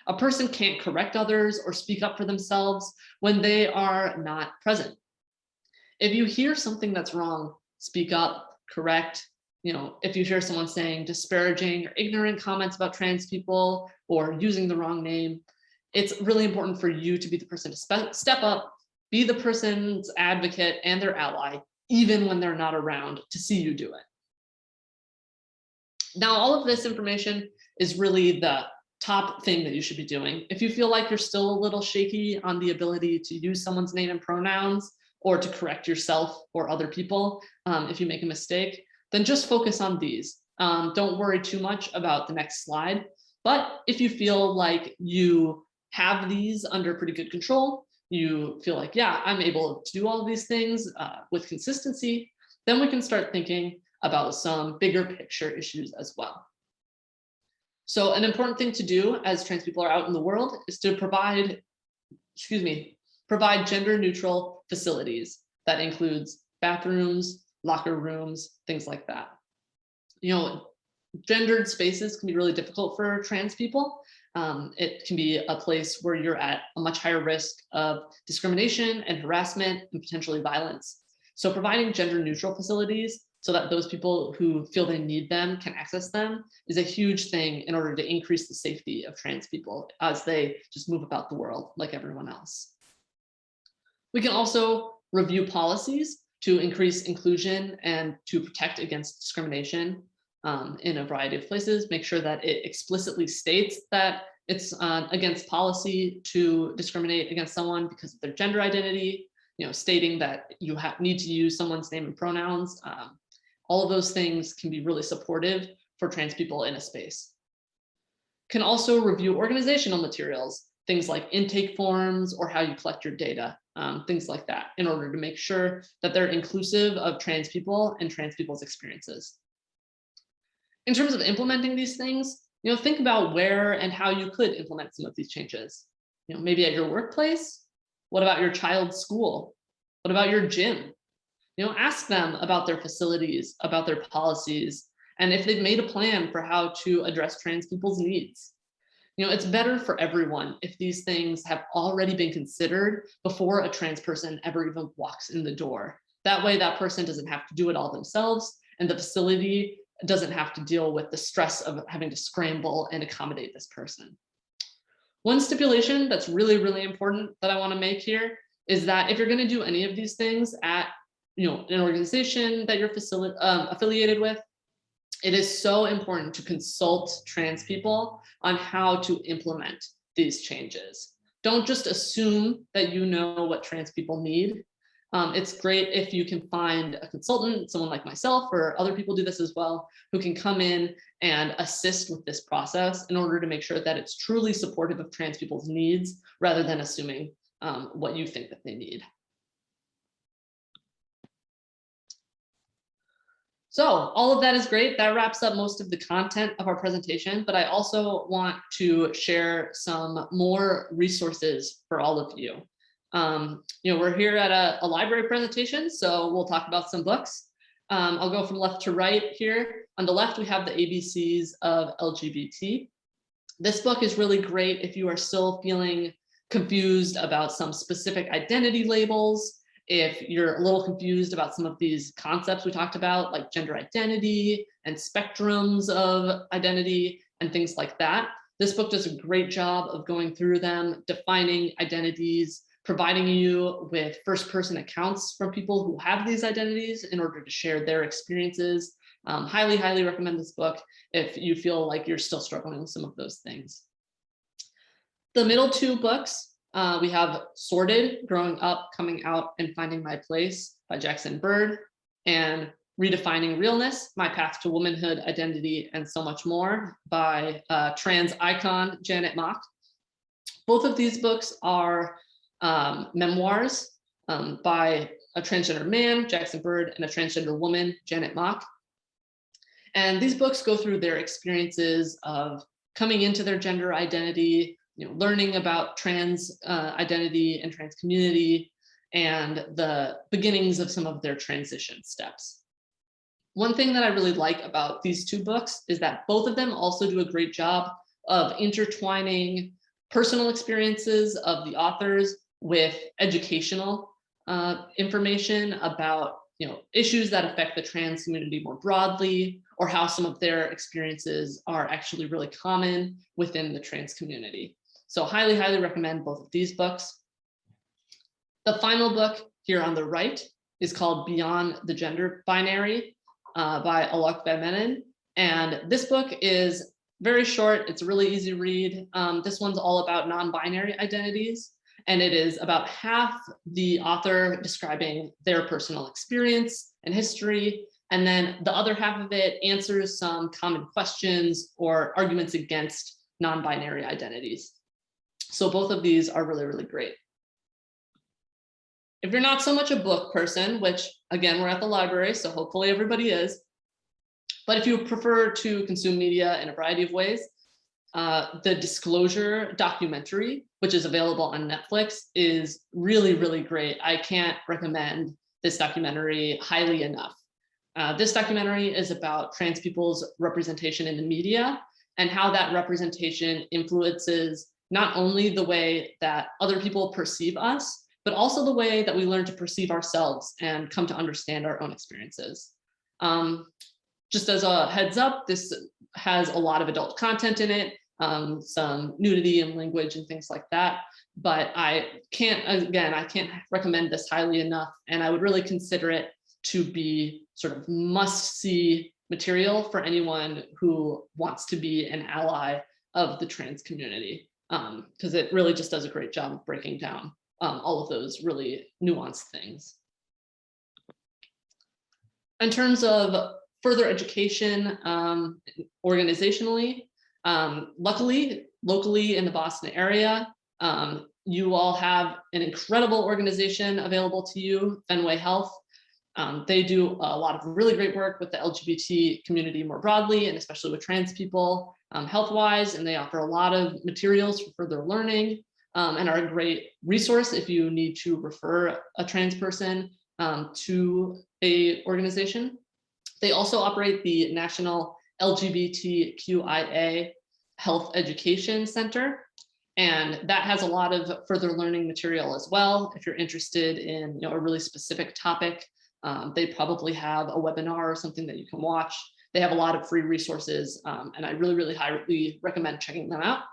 A person can't correct others or speak up for themselves when they are not present. If you hear something that's wrong, speak up, correct. If you hear someone saying disparaging or ignorant comments about trans people or using the wrong name, it's really important for you to be the person to step up, be the person's advocate and their ally, even when they're not around to see you do it. Now, all of this information is really the top thing that you should be doing. If you feel like you're still a little shaky on the ability to use someone's name and pronouns or to correct yourself or other people if you make a mistake, then just focus on these. Don't worry too much about the next slide. But if you feel like you have these under pretty good control, you feel like, yeah, I'm able to do all of these things with consistency, then we can start thinking about some bigger picture issues as well. So an important thing to do as trans people are out in the world is to provide gender neutral facilities. That includes bathrooms, locker rooms, things like that. Gendered spaces can be really difficult for trans people. It can be a place where you're at a much higher risk of discrimination and harassment and potentially violence. So providing gender neutral facilities so that those people who feel they need them can access them is a huge thing in order to increase the safety of trans people as they just move about the world like everyone else. We can also review policies to increase inclusion and to protect against discrimination in a variety of places. Make sure that it explicitly states that it's against policy to discriminate against someone because of their gender identity, stating that you need to use someone's name and pronouns. All of those things can be really supportive for trans people in a space. Can also review organizational materials, things like intake forms or how you collect your data, things like that, in order to make sure that they're inclusive of trans people and trans people's experiences. In terms of implementing these things, think about where and how you could implement some of these changes. Maybe at your workplace. What about your child's school? What about your gym? Ask them about their facilities, about their policies, and if they've made a plan for how to address trans people's needs. It's better for everyone if these things have already been considered before a trans person ever even walks in the door. That way, that person doesn't have to do it all themselves, and the facility doesn't have to deal with the stress of having to scramble and accommodate this person. One stipulation that's really, really important that I want to make here is that if you're going to do any of these things at an organization that you're affiliated with, it is so important to consult trans people on how to implement these changes. Don't just assume that you know what trans people need. It's great if you can find a consultant, someone like myself, or other people do this as well, who can come in and assist with this process in order to make sure that it's truly supportive of trans people's needs rather than assuming what you think that they need. So all of that is great. That wraps up most of the content of our presentation, but I also want to share some more resources for all of you. We're here at a library presentation, so we'll talk about some books. I'll go from left to right here. On the left, we have the ABCs of LGBT. This book is really great if you are still feeling confused about some specific identity labels, if you're a little confused about some of these concepts we talked about, like gender identity and spectrums of identity and things like that. This book does a great job of going through them, defining identities, providing you with first-person accounts from people who have these identities in order to share their experiences. Highly, highly recommend this book if you feel like you're still struggling with some of those things. The middle two books, we have Sorted, Growing Up, Coming Out, and Finding My Place by Jackson Bird, and Redefining Realness, My Path to Womanhood, Identity, and So Much More by trans icon Janet Mock. Both of these books are memoirs by a transgender man, Jackson Bird, and a transgender woman, Janet Mock. And these books go through their experiences of coming into their gender identity, learning about trans identity and trans community, and the beginnings of some of their transition steps. One thing that I really like about these two books is that both of them also do a great job of intertwining personal experiences of the authors with educational information about issues that affect the trans community more broadly, or how some of their experiences are actually really common within the trans community. So highly, highly recommend both of these books. The final book here on the right is called Beyond the Gender Binary by Alok Vemenen. And this book is very short. It's a really easy read. This one's all about non-binary identities. And it is about half the author describing their personal experience and history. And then the other half of it answers some common questions or arguments against non-binary identities. So both of these are really, really great. If you're not so much a book person, which again, we're at the library, so hopefully everybody is, but if you prefer to consume media in a variety of ways, the Disclosure documentary, which is available on Netflix, is really, really great. I can't recommend this documentary highly enough. This documentary is about trans people's representation in the media and how that representation influences not only the way that other people perceive us, but also the way that we learn to perceive ourselves and come to understand our own experiences. Just as a heads up, this has a lot of adult content in it, some nudity and language and things like that. But I can't recommend this highly enough. And I would really consider it to be sort of must-see material for anyone who wants to be an ally of the trans community, because it really just does a great job of breaking down all of those really nuanced things. In terms of further education organizationally, luckily, locally in the Boston area, you all have an incredible organization available to you, Fenway Health. They do a lot of really great work with the LGBT community more broadly, and especially with trans people health-wise, and they offer a lot of materials for further learning and are a great resource if you need to refer a trans person to an organization. They also operate the National LGBTQIA Health Education Center, and that has a lot of further learning material as well. If you're interested in a really specific topic, they probably have a webinar or something that you can watch. They have a lot of free resources, and I really, really highly recommend checking them out.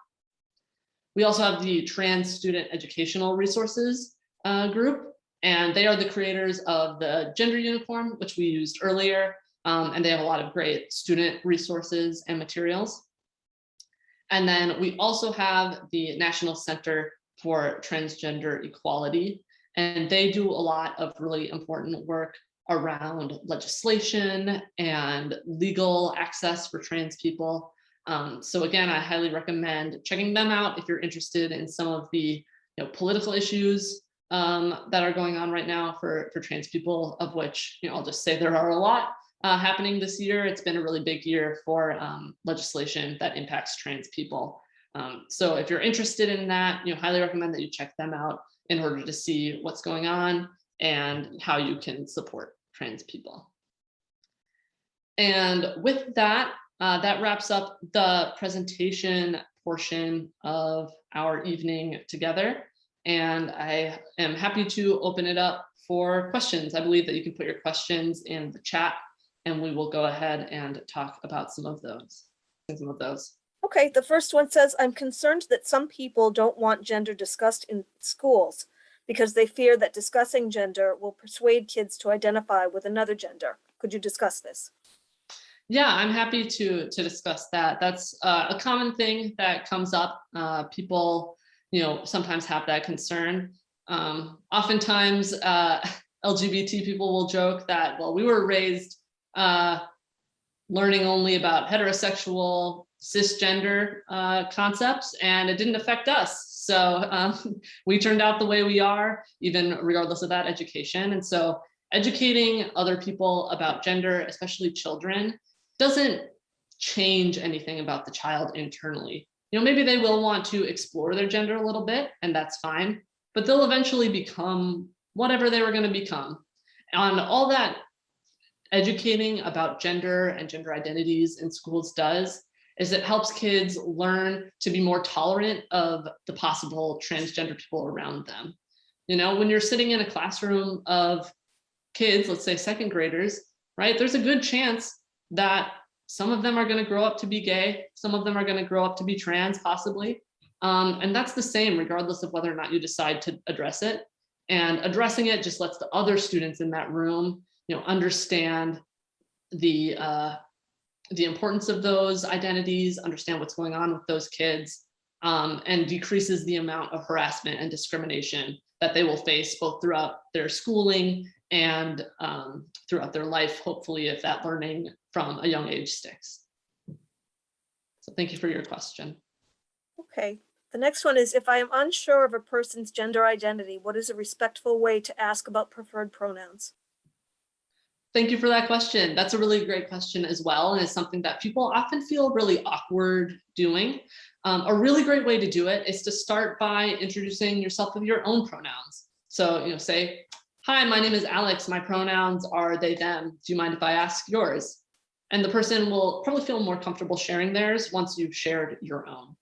We also have the Trans Student Educational Resources group, and they are the creators of the Gender Uniform, which we used earlier, and they have a lot of great student resources and materials. And then we also have the National Center for Transgender Equality, and they do a lot of really important work around legislation and legal access for trans people. So again, I highly recommend checking them out if you're interested in some of the political issues that are going on right now for trans people, of which I'll just say there are a lot happening this year. It's been a really big year for legislation that impacts trans people. So if you're interested in that, highly recommend that you check them out in order to see what's going on and how you can support trans people. And with that, that wraps up the presentation portion of our evening together. And I am happy to open it up for questions. I believe that you can put your questions in the chat, and we will go ahead and talk about some of those. Okay, the first one says, I'm concerned that some people don't want gender discussed in schools because they fear that discussing gender will persuade kids to identify with another gender. Could you discuss this? Yeah, I'm happy to discuss that. That's a common thing that comes up. People, sometimes have that concern. Oftentimes, LGBT people will joke that, well, we were raised learning only about heterosexual, cisgender concepts, and it didn't affect us. So we turned out the way we are, even regardless of that education. And so educating other people about gender, especially children, doesn't change anything about the child internally. Maybe they will want to explore their gender a little bit, and that's fine, but they'll eventually become whatever they were going to become. And all that educating about gender and gender identities in schools does is it helps kids learn to be more tolerant of the possible transgender people around them. When you're sitting in a classroom of kids, let's say second graders, right, there's a good chance that some of them are going to grow up to be gay, some of them are going to grow up to be trans, possibly. And that's the same regardless of whether or not you decide to address it. And addressing it just lets the other students in that room, understand the importance of those identities, understand what's going on with those kids, and decreases the amount of harassment and discrimination that they will face both throughout their schooling and throughout their life, hopefully, if that learning from a young age sticks. So thank you for your question. Okay. The next one is, if I am unsure of a person's gender identity, what is a respectful way to ask about preferred pronouns? Thank you for that question. That's a really great question as well, and it's something that people often feel really awkward doing. A really great way to do it is to start by introducing yourself with your own pronouns. So, say, "Hi, my name is Alex. My pronouns are they, them. Do you mind if I ask yours?" And the person will probably feel more comfortable sharing theirs once you've shared your own.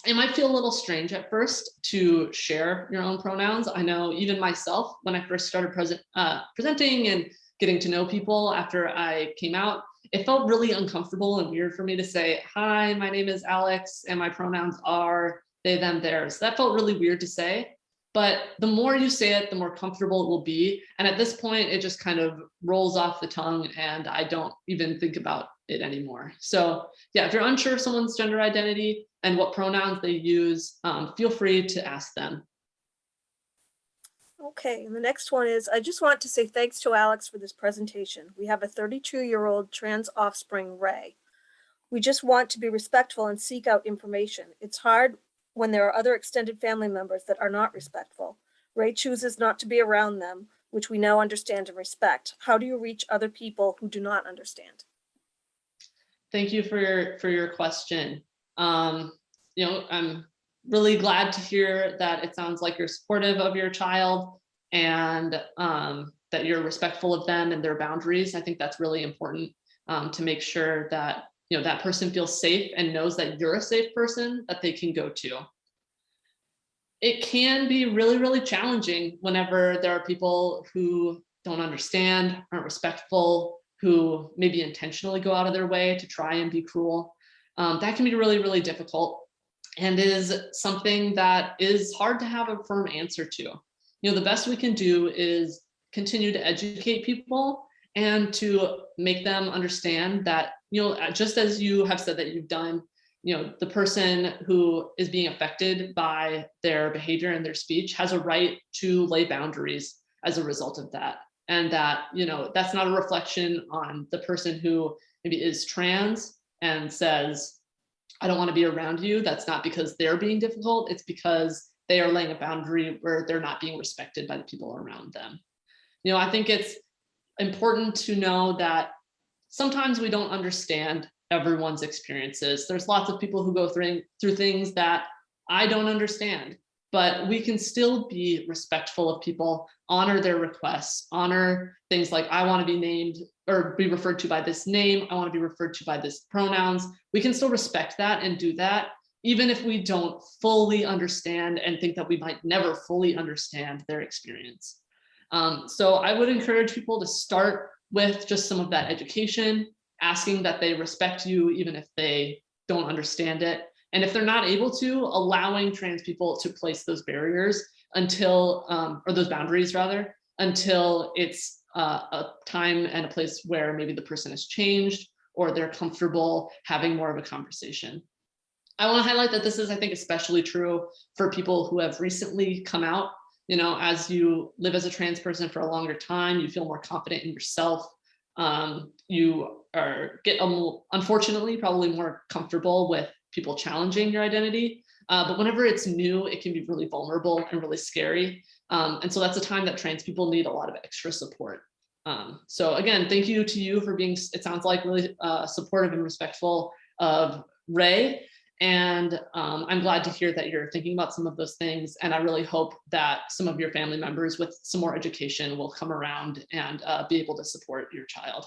It might feel a little strange at first to share your own pronouns. I know even myself, when I first started presenting and getting to know people after I came out, it felt really uncomfortable and weird for me to say, "Hi, my name is Alex, and my pronouns are they, them, theirs." That felt really weird to say. But the more you say it, the more comfortable it will be. And at this point, it just kind of rolls off the tongue and I don't even think about it anymore. So yeah, if you're unsure of someone's gender identity and what pronouns they use, feel free to ask them. Okay, and the next one is, I just want to say thanks to Alex for this presentation. We have a 32-year-old trans offspring, Ray. We just want to be respectful and seek out information. It's hard when there are other extended family members that are not respectful. Ray chooses not to be around them, which we now understand and respect. How do you reach other people who do not understand? Thank you for your question. I'm really glad to hear that it sounds like you're supportive of your child and that you're respectful of them and their boundaries. I think that's really important to make sure that that person feels safe and knows that you're a safe person that they can go to. It can be really, really challenging whenever there are people who don't understand, aren't respectful, who maybe intentionally go out of their way to try and be cruel. That can be really, really difficult and is something that is hard to have a firm answer to. The best we can do is continue to educate people and to make them understand that, just as you have said that you've done, the person who is being affected by their behavior and their speech has a right to lay boundaries as a result of that. And that, that's not a reflection on the person who maybe is trans and says, "I don't want to be around you." That's not because they're being difficult. It's because they are laying a boundary where they're not being respected by the people around them. I think it's important to know that sometimes we don't understand everyone's experiences. There's lots of people who go through things that I don't understand, but we can still be respectful of people, honor their requests, honor things like, "I want to be named or be referred to by this name. I want to be referred to by this pronouns." We can still respect that and do that, even if we don't fully understand and think that we might never fully understand their experience. So I would encourage people to start with just some of that education, asking that they respect you, even if they don't understand it. And if they're not able to, allowing trans people to place those barriers until, or those boundaries rather, until it's a time and a place where maybe the person has changed or they're comfortable having more of a conversation. I want to highlight that this is, I think, especially true for people who have recently come out. As you live as a trans person for a longer time, you feel more confident in yourself. You get unfortunately probably more comfortable with people challenging your identity. But whenever it's new, it can be really vulnerable and really scary. And so that's a time that trans people need a lot of extra support. So again, thank you to you for being, it sounds like, really supportive and respectful of Ray. And I'm glad to hear that you're thinking about some of those things. And I really hope that some of your family members with some more education will come around and be able to support your child.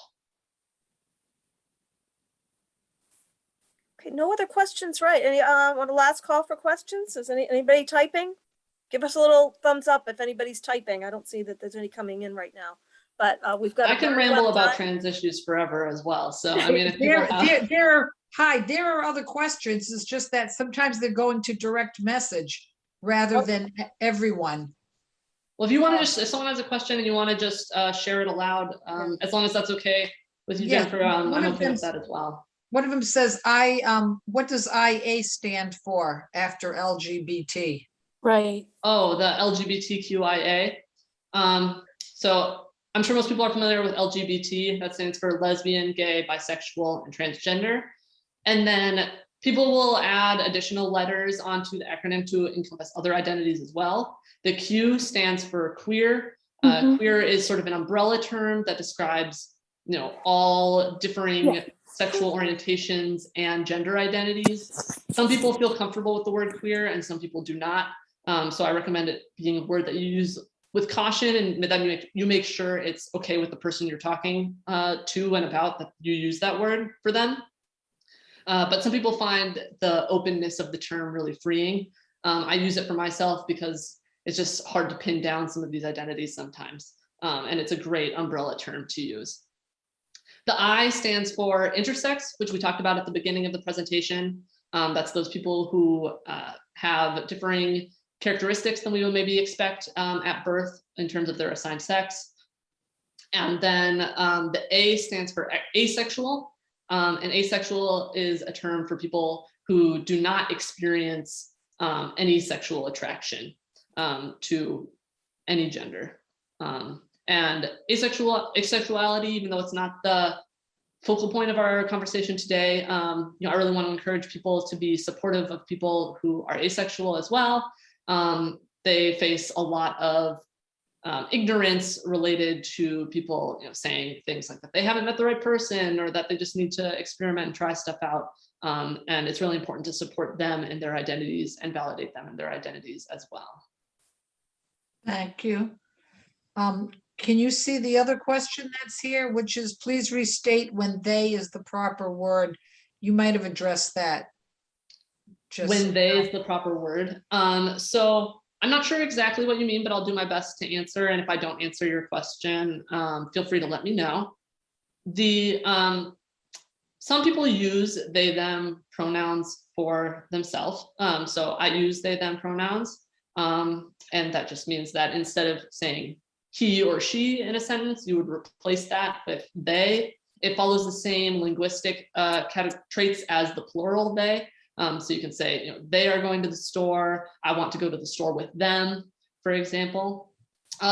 Okay, no other questions, right? Any on the last call for questions? Is anybody typing? Give us a little thumbs up if anybody's typing. I don't see that there's any coming in right now, but we've got. I can ramble about trans issues forever as well. So I mean, if there are other questions. It's just that sometimes they're going to direct message rather than everyone. Well, if you want to just, if someone has a question and you want to just share it aloud, as long as that's okay with you, Jennifer, I'm okay with that as well. One of them says, what does IA stand for after LGBT? Right. Oh, the LGBTQIA. So I'm sure most people are familiar with LGBT. That stands for lesbian, gay, bisexual, and transgender. And then people will add additional letters onto the acronym to encompass other identities as well. The Q stands for queer. Queer is sort of an umbrella term that describes, you know, all differing sexual orientations and gender identities. Some people feel comfortable with the word queer and some people do not. So I recommend it being a word that you use with caution, and then you make sure it's okay with the person you're talking to and about, that you use that word for them. But some people find the openness of the term really freeing. I use it for myself because it's just hard to pin down some of these identities sometimes. And it's a great umbrella term to use. The I stands for intersex, which we talked about at the beginning of the presentation. That's those people who have differing characteristics than we would maybe expect at birth in terms of their assigned sex. And then the A stands for asexual. And asexual is a term for people who do not experience any sexual attraction to any gender. And asexuality, even though it's not the focal point of our conversation today, you know, I really want to encourage people to be supportive of people who are asexual as well. They face a lot of ignorance related to people, you know, saying things like that they haven't met the right person or that they just need to experiment and try stuff out. And it's really important to support them in their identities and validate them in their identities as well. Thank you. Can you see the other question that's here, which is, please restate when they is the proper word? You might have addressed that. When they is the proper word. So I'm not sure exactly what you mean, but I'll do my best to answer. And if I don't answer your question, feel free to let me know. Some people use they, them pronouns for themselves. So I use they, them pronouns. And that just means that instead of saying he or she in a sentence, you would replace that with they. It follows the same linguistic traits as the plural they. So you can say, you know, they are going to the store. I want to go to the store with them, for example.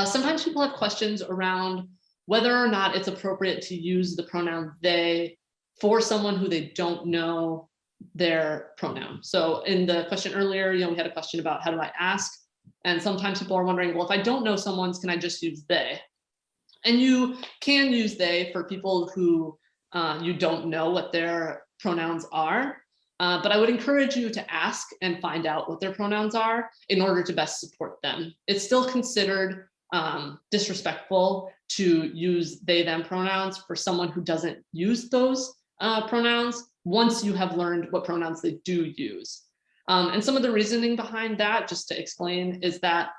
Sometimes people have questions around whether or not it's appropriate to use the pronoun they for someone who they don't know their pronoun. So in the question earlier, you know, we had a question about how do I ask? And sometimes people are wondering, well, if I don't know someone's, can I just use they? And you can use they for people who you don't know what their pronouns are. But I would encourage you to ask and find out what their pronouns are in order to best support them. It's still considered disrespectful to use they, them pronouns for someone who doesn't use those pronouns once you have learned what pronouns they do use. And some of the reasoning behind that, just to explain, is that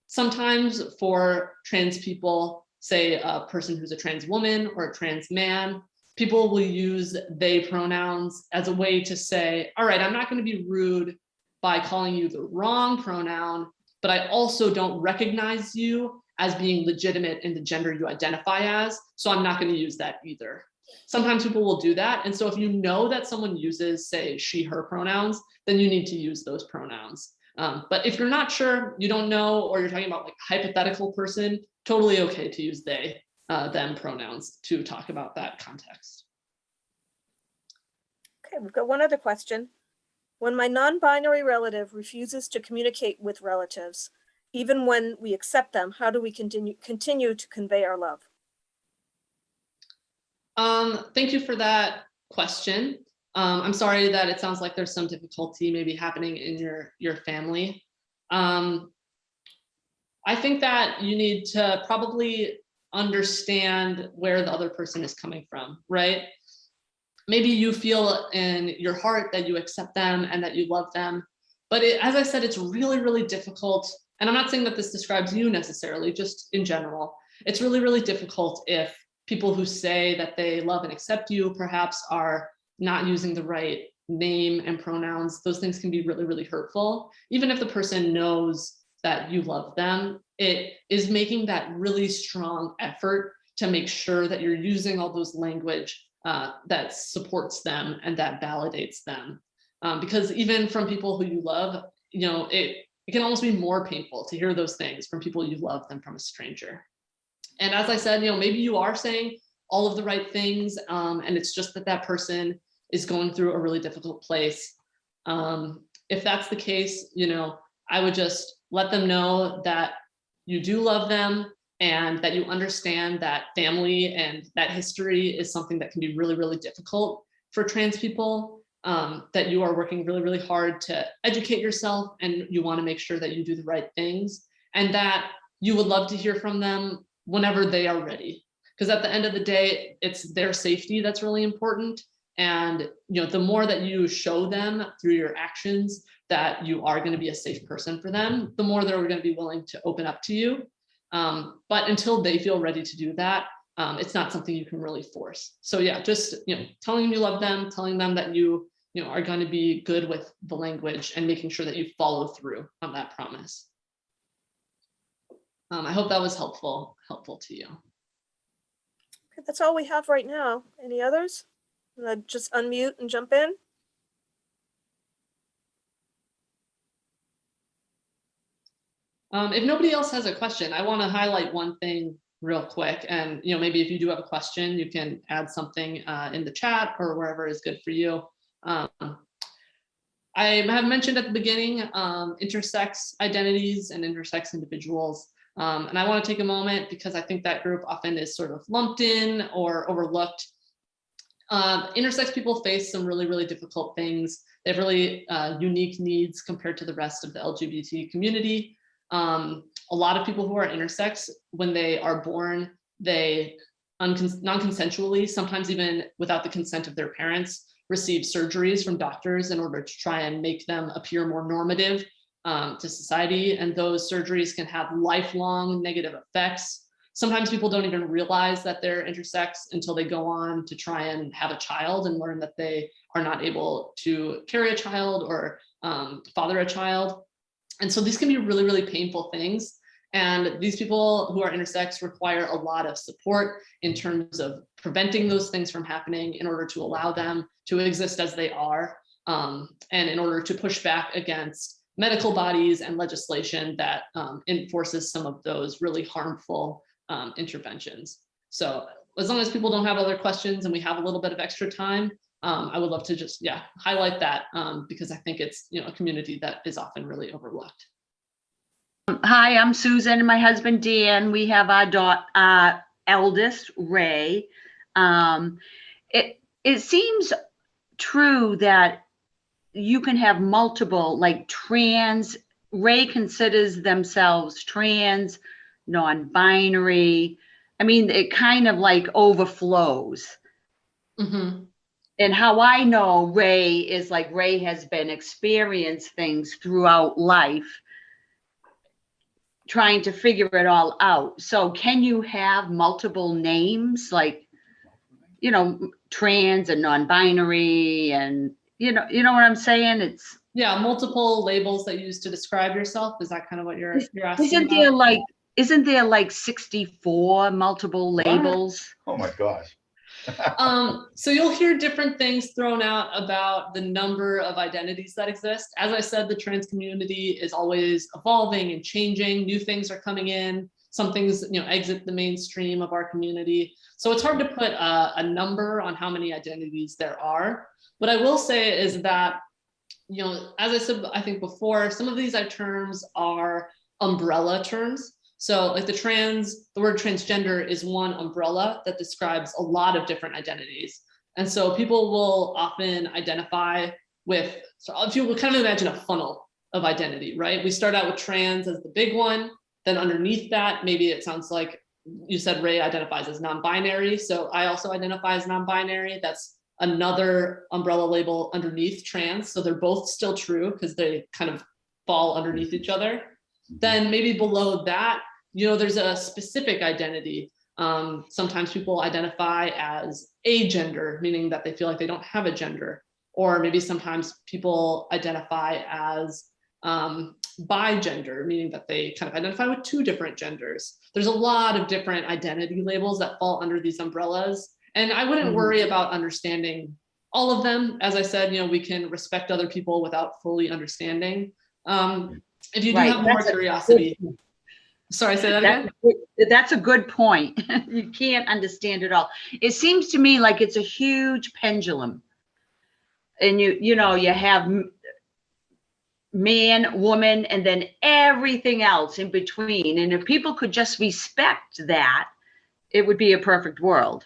sometimes for trans people, say a person who's a trans woman or a trans man, people will use they pronouns as a way to say, all right, I'm not going to be rude by calling you the wrong pronoun, but I also don't recognize you as being legitimate in the gender you identify as, so I'm not going to use that either. Sometimes people will do that. And so if you know that someone uses, say, she, her pronouns, then you need to use those pronouns. But if you're not sure, you don't know, or you're talking about like a hypothetical person, totally okay to use they, them pronouns to talk about that context. Okay, we've got one other question. When my non-binary relative refuses to communicate with relatives, even when we accept them, how do we continue to convey our love? Thank you for that question. I'm sorry that it sounds like there's some difficulty maybe happening in your family. I think that you need to probably understand where the other person is coming from, right? Maybe you feel in your heart that you accept them and that you love them. But as I said, it's really, really difficult. And I'm not saying that this describes you necessarily, just in general. It's really, really difficult if people who say that they love and accept you perhaps are not using the right name and pronouns. Those things can be really, really hurtful. Even if the person knows that you love them, it is making that really strong effort to make sure that you're using all those language that supports them and that validates them. Because even from people who you love, it can almost be more painful to hear those things from people you love than from a stranger. And as I said, maybe you are saying all of the right things, and it's just that person is going through a really difficult place. If that's the case, I would just let them know that you do love them and that you understand that family and that history is something that can be really, really difficult for trans people, that you are working really, really hard to educate yourself and you want to make sure that you do the right things, and that you would love to hear from them whenever they are ready. Because at the end of the day, it's their safety that's really important. And the more that you show them through your actions that you are going to be a safe person for them, the more they're going to be willing to open up to you. But until they feel ready to do that, it's not something you can really force. So yeah, just telling them you love them, telling them that you are going to be good with the language, and making sure that you follow through on that promise. I hope that was helpful to you. Okay, that's all we have right now. Any others? Just unmute and jump in. If nobody else has a question, I want to highlight one thing real quick. And maybe if you do have a question, you can add something in the chat or wherever is good for you. I have mentioned at the beginning intersex identities and intersex individuals. And I want to take a moment because I think that group often is sort of lumped in or overlooked. Intersex people face some really, really difficult things. They have really unique needs compared to the rest of the LGBT community. A lot of people who are intersex, when they are born, they non-consensually, sometimes even without the consent of their parents, receive surgeries from doctors in order to try and make them appear more normative to society. And those surgeries can have lifelong negative effects. Sometimes people don't even realize that they're intersex until they go on to try and have a child and learn that they are not able to carry a child or father a child. And so these can be really, really painful things. And these people who are intersex require a lot of support in terms of preventing those things from happening in order to allow them to exist as they are, and in order to push back against medical bodies and legislation that enforces some of those really harmful interventions. So as long as people don't have other questions and we have a little bit of extra time, I would love to just highlight that because I think it's a community that is often really overlooked. Hi, I'm Susan and my husband Dan. We have our eldest Ray. It seems true that you can have multiple, like trans. Ray considers themselves trans, non-binary. I mean, it kind of like overflows. Mm-hmm. And how I know Ray is like Ray has been experienced things throughout life, trying to figure it all out. So can you have multiple names, like, trans and non-binary, and you know what I'm saying? It's multiple labels that you use to describe yourself. Is that kind of what you're asking isn't there like 64 multiple labels? Oh my gosh. So you'll hear different things thrown out about the number of identities that exist. As I said, the trans community is always evolving and changing. New things are coming in. Some things, exit the mainstream of our community. So it's hard to put a number on how many identities there are. What I will say is that, as I said, I think before, some of these terms are umbrella terms. So like the word transgender is one umbrella that describes a lot of different identities. And so people will often identify with, so if you will kind of imagine a funnel of identity, right? We start out with trans as the big one, then underneath that, maybe it sounds like you said Ray identifies as non-binary. So I also identify as non-binary. That's another umbrella label underneath trans. So they're both still true because they kind of fall underneath each other. Then maybe below that, there's a specific identity. Sometimes people identify as agender, meaning that they feel like they don't have a gender. Or maybe sometimes people identify as bigender, meaning that they kind of identify with two different genders. There's a lot of different identity labels that fall under these umbrellas. And I wouldn't worry about understanding all of them. As I said, we can respect other people without fully understanding. If you do have more curiosity. Sorry, say that again? That's a good point. You can't understand it all. It seems to me like it's a huge pendulum. And you have man, woman, and then everything else in between. And if people could just respect that, it would be a perfect world.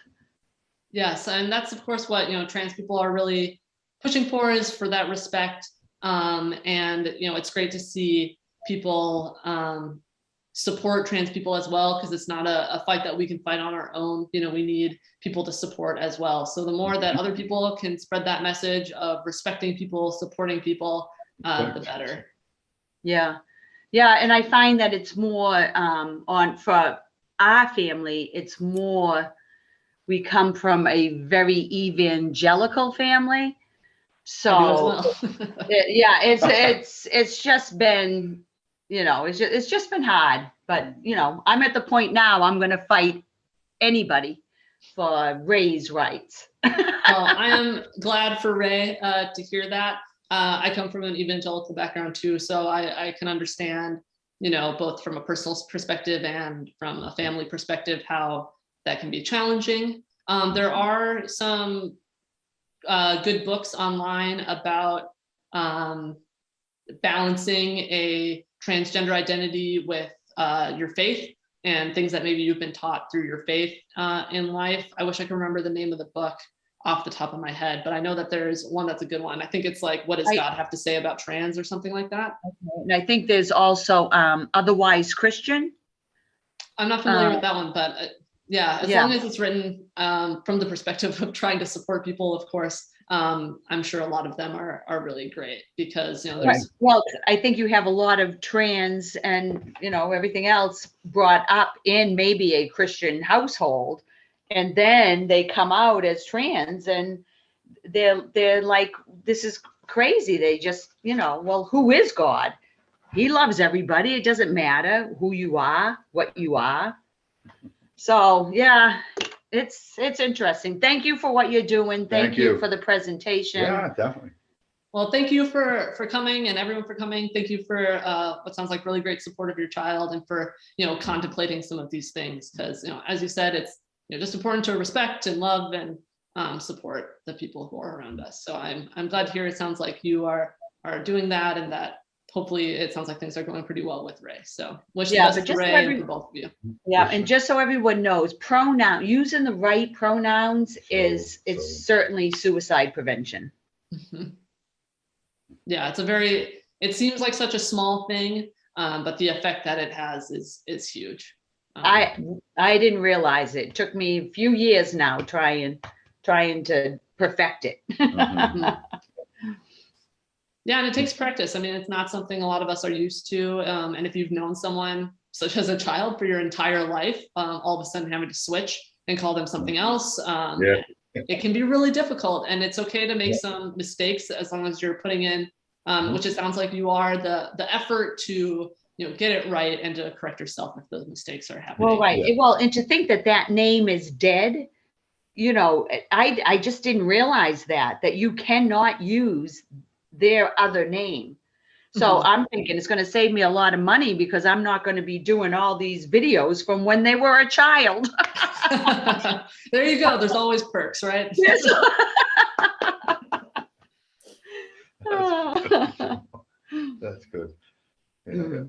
Yes, and that's of course what trans people are really pushing for, is for that respect. And it's great to see people support trans people as well, because it's not a fight that we can fight on our own. We need people to support as well. So the more that other people can spread that message of respecting people, supporting people, the better. Yeah. And I find that it's more for our family, it's more, we come from a very evangelical family. So it's just been, it's just been hard, but I'm at the point now, I'm going to fight anybody for Ray's rights. Well, I am glad for Ray to hear that. I come from an evangelical background too, so I can understand, both from a personal perspective and from a family perspective, how that can be challenging. There are some good books online about balancing a transgender identity with your faith and things that maybe you've been taught through your faith in life. I wish I could remember the name of the book off the top of my head, but I know that there's one that's a good one. I think it's like, what does God have to say about trans, or something like that? And I think there's also Otherwise Christian. I'm not familiar with that one, but as long as it's written from the perspective of trying to support people, of course, I'm sure a lot of them are really great, because there's well, I think you have a lot of trans and everything else brought up in maybe a Christian household, and then they come out as trans and they're like, this is crazy. They just well, who is God? He loves everybody. It doesn't matter who you are, what you are. So it's interesting. Thank you for what you're doing. Thank you for the presentation. Yeah, definitely. Well, thank you for coming, and everyone for coming. Thank you for what sounds like really great support of your child, and for contemplating some of these things, because as you said, it's just important to respect and love and support the people who are around us. So I'm glad to hear it sounds like you are doing that, and that hopefully it sounds like things are going pretty well with Ray. So wish the best for Ray and for both of you. Yeah, and just so everyone knows, using the right pronouns is certainly suicide prevention. Mm-hmm. Yeah, it seems like such a small thing, but the effect that it has is huge. I didn't realize it. It took me a few years now trying to perfect it. Yeah, and it takes practice. I mean, it's not something a lot of us are used to. And if you've known someone such as a child for your entire life, all of a sudden having to switch and call them something else, it can be really difficult. And it's okay to make some mistakes, as long as you're putting in, which it sounds like you are, the effort to get it right and to correct yourself if those mistakes are happening. Well, right. Yeah. Well, and to think that name is dead, I just didn't realize that you cannot use their other name. So I'm thinking it's going to save me a lot of money, because I'm not going to be doing all these videos from when they were a child. There you go. There's always perks, right? That's good. Yeah.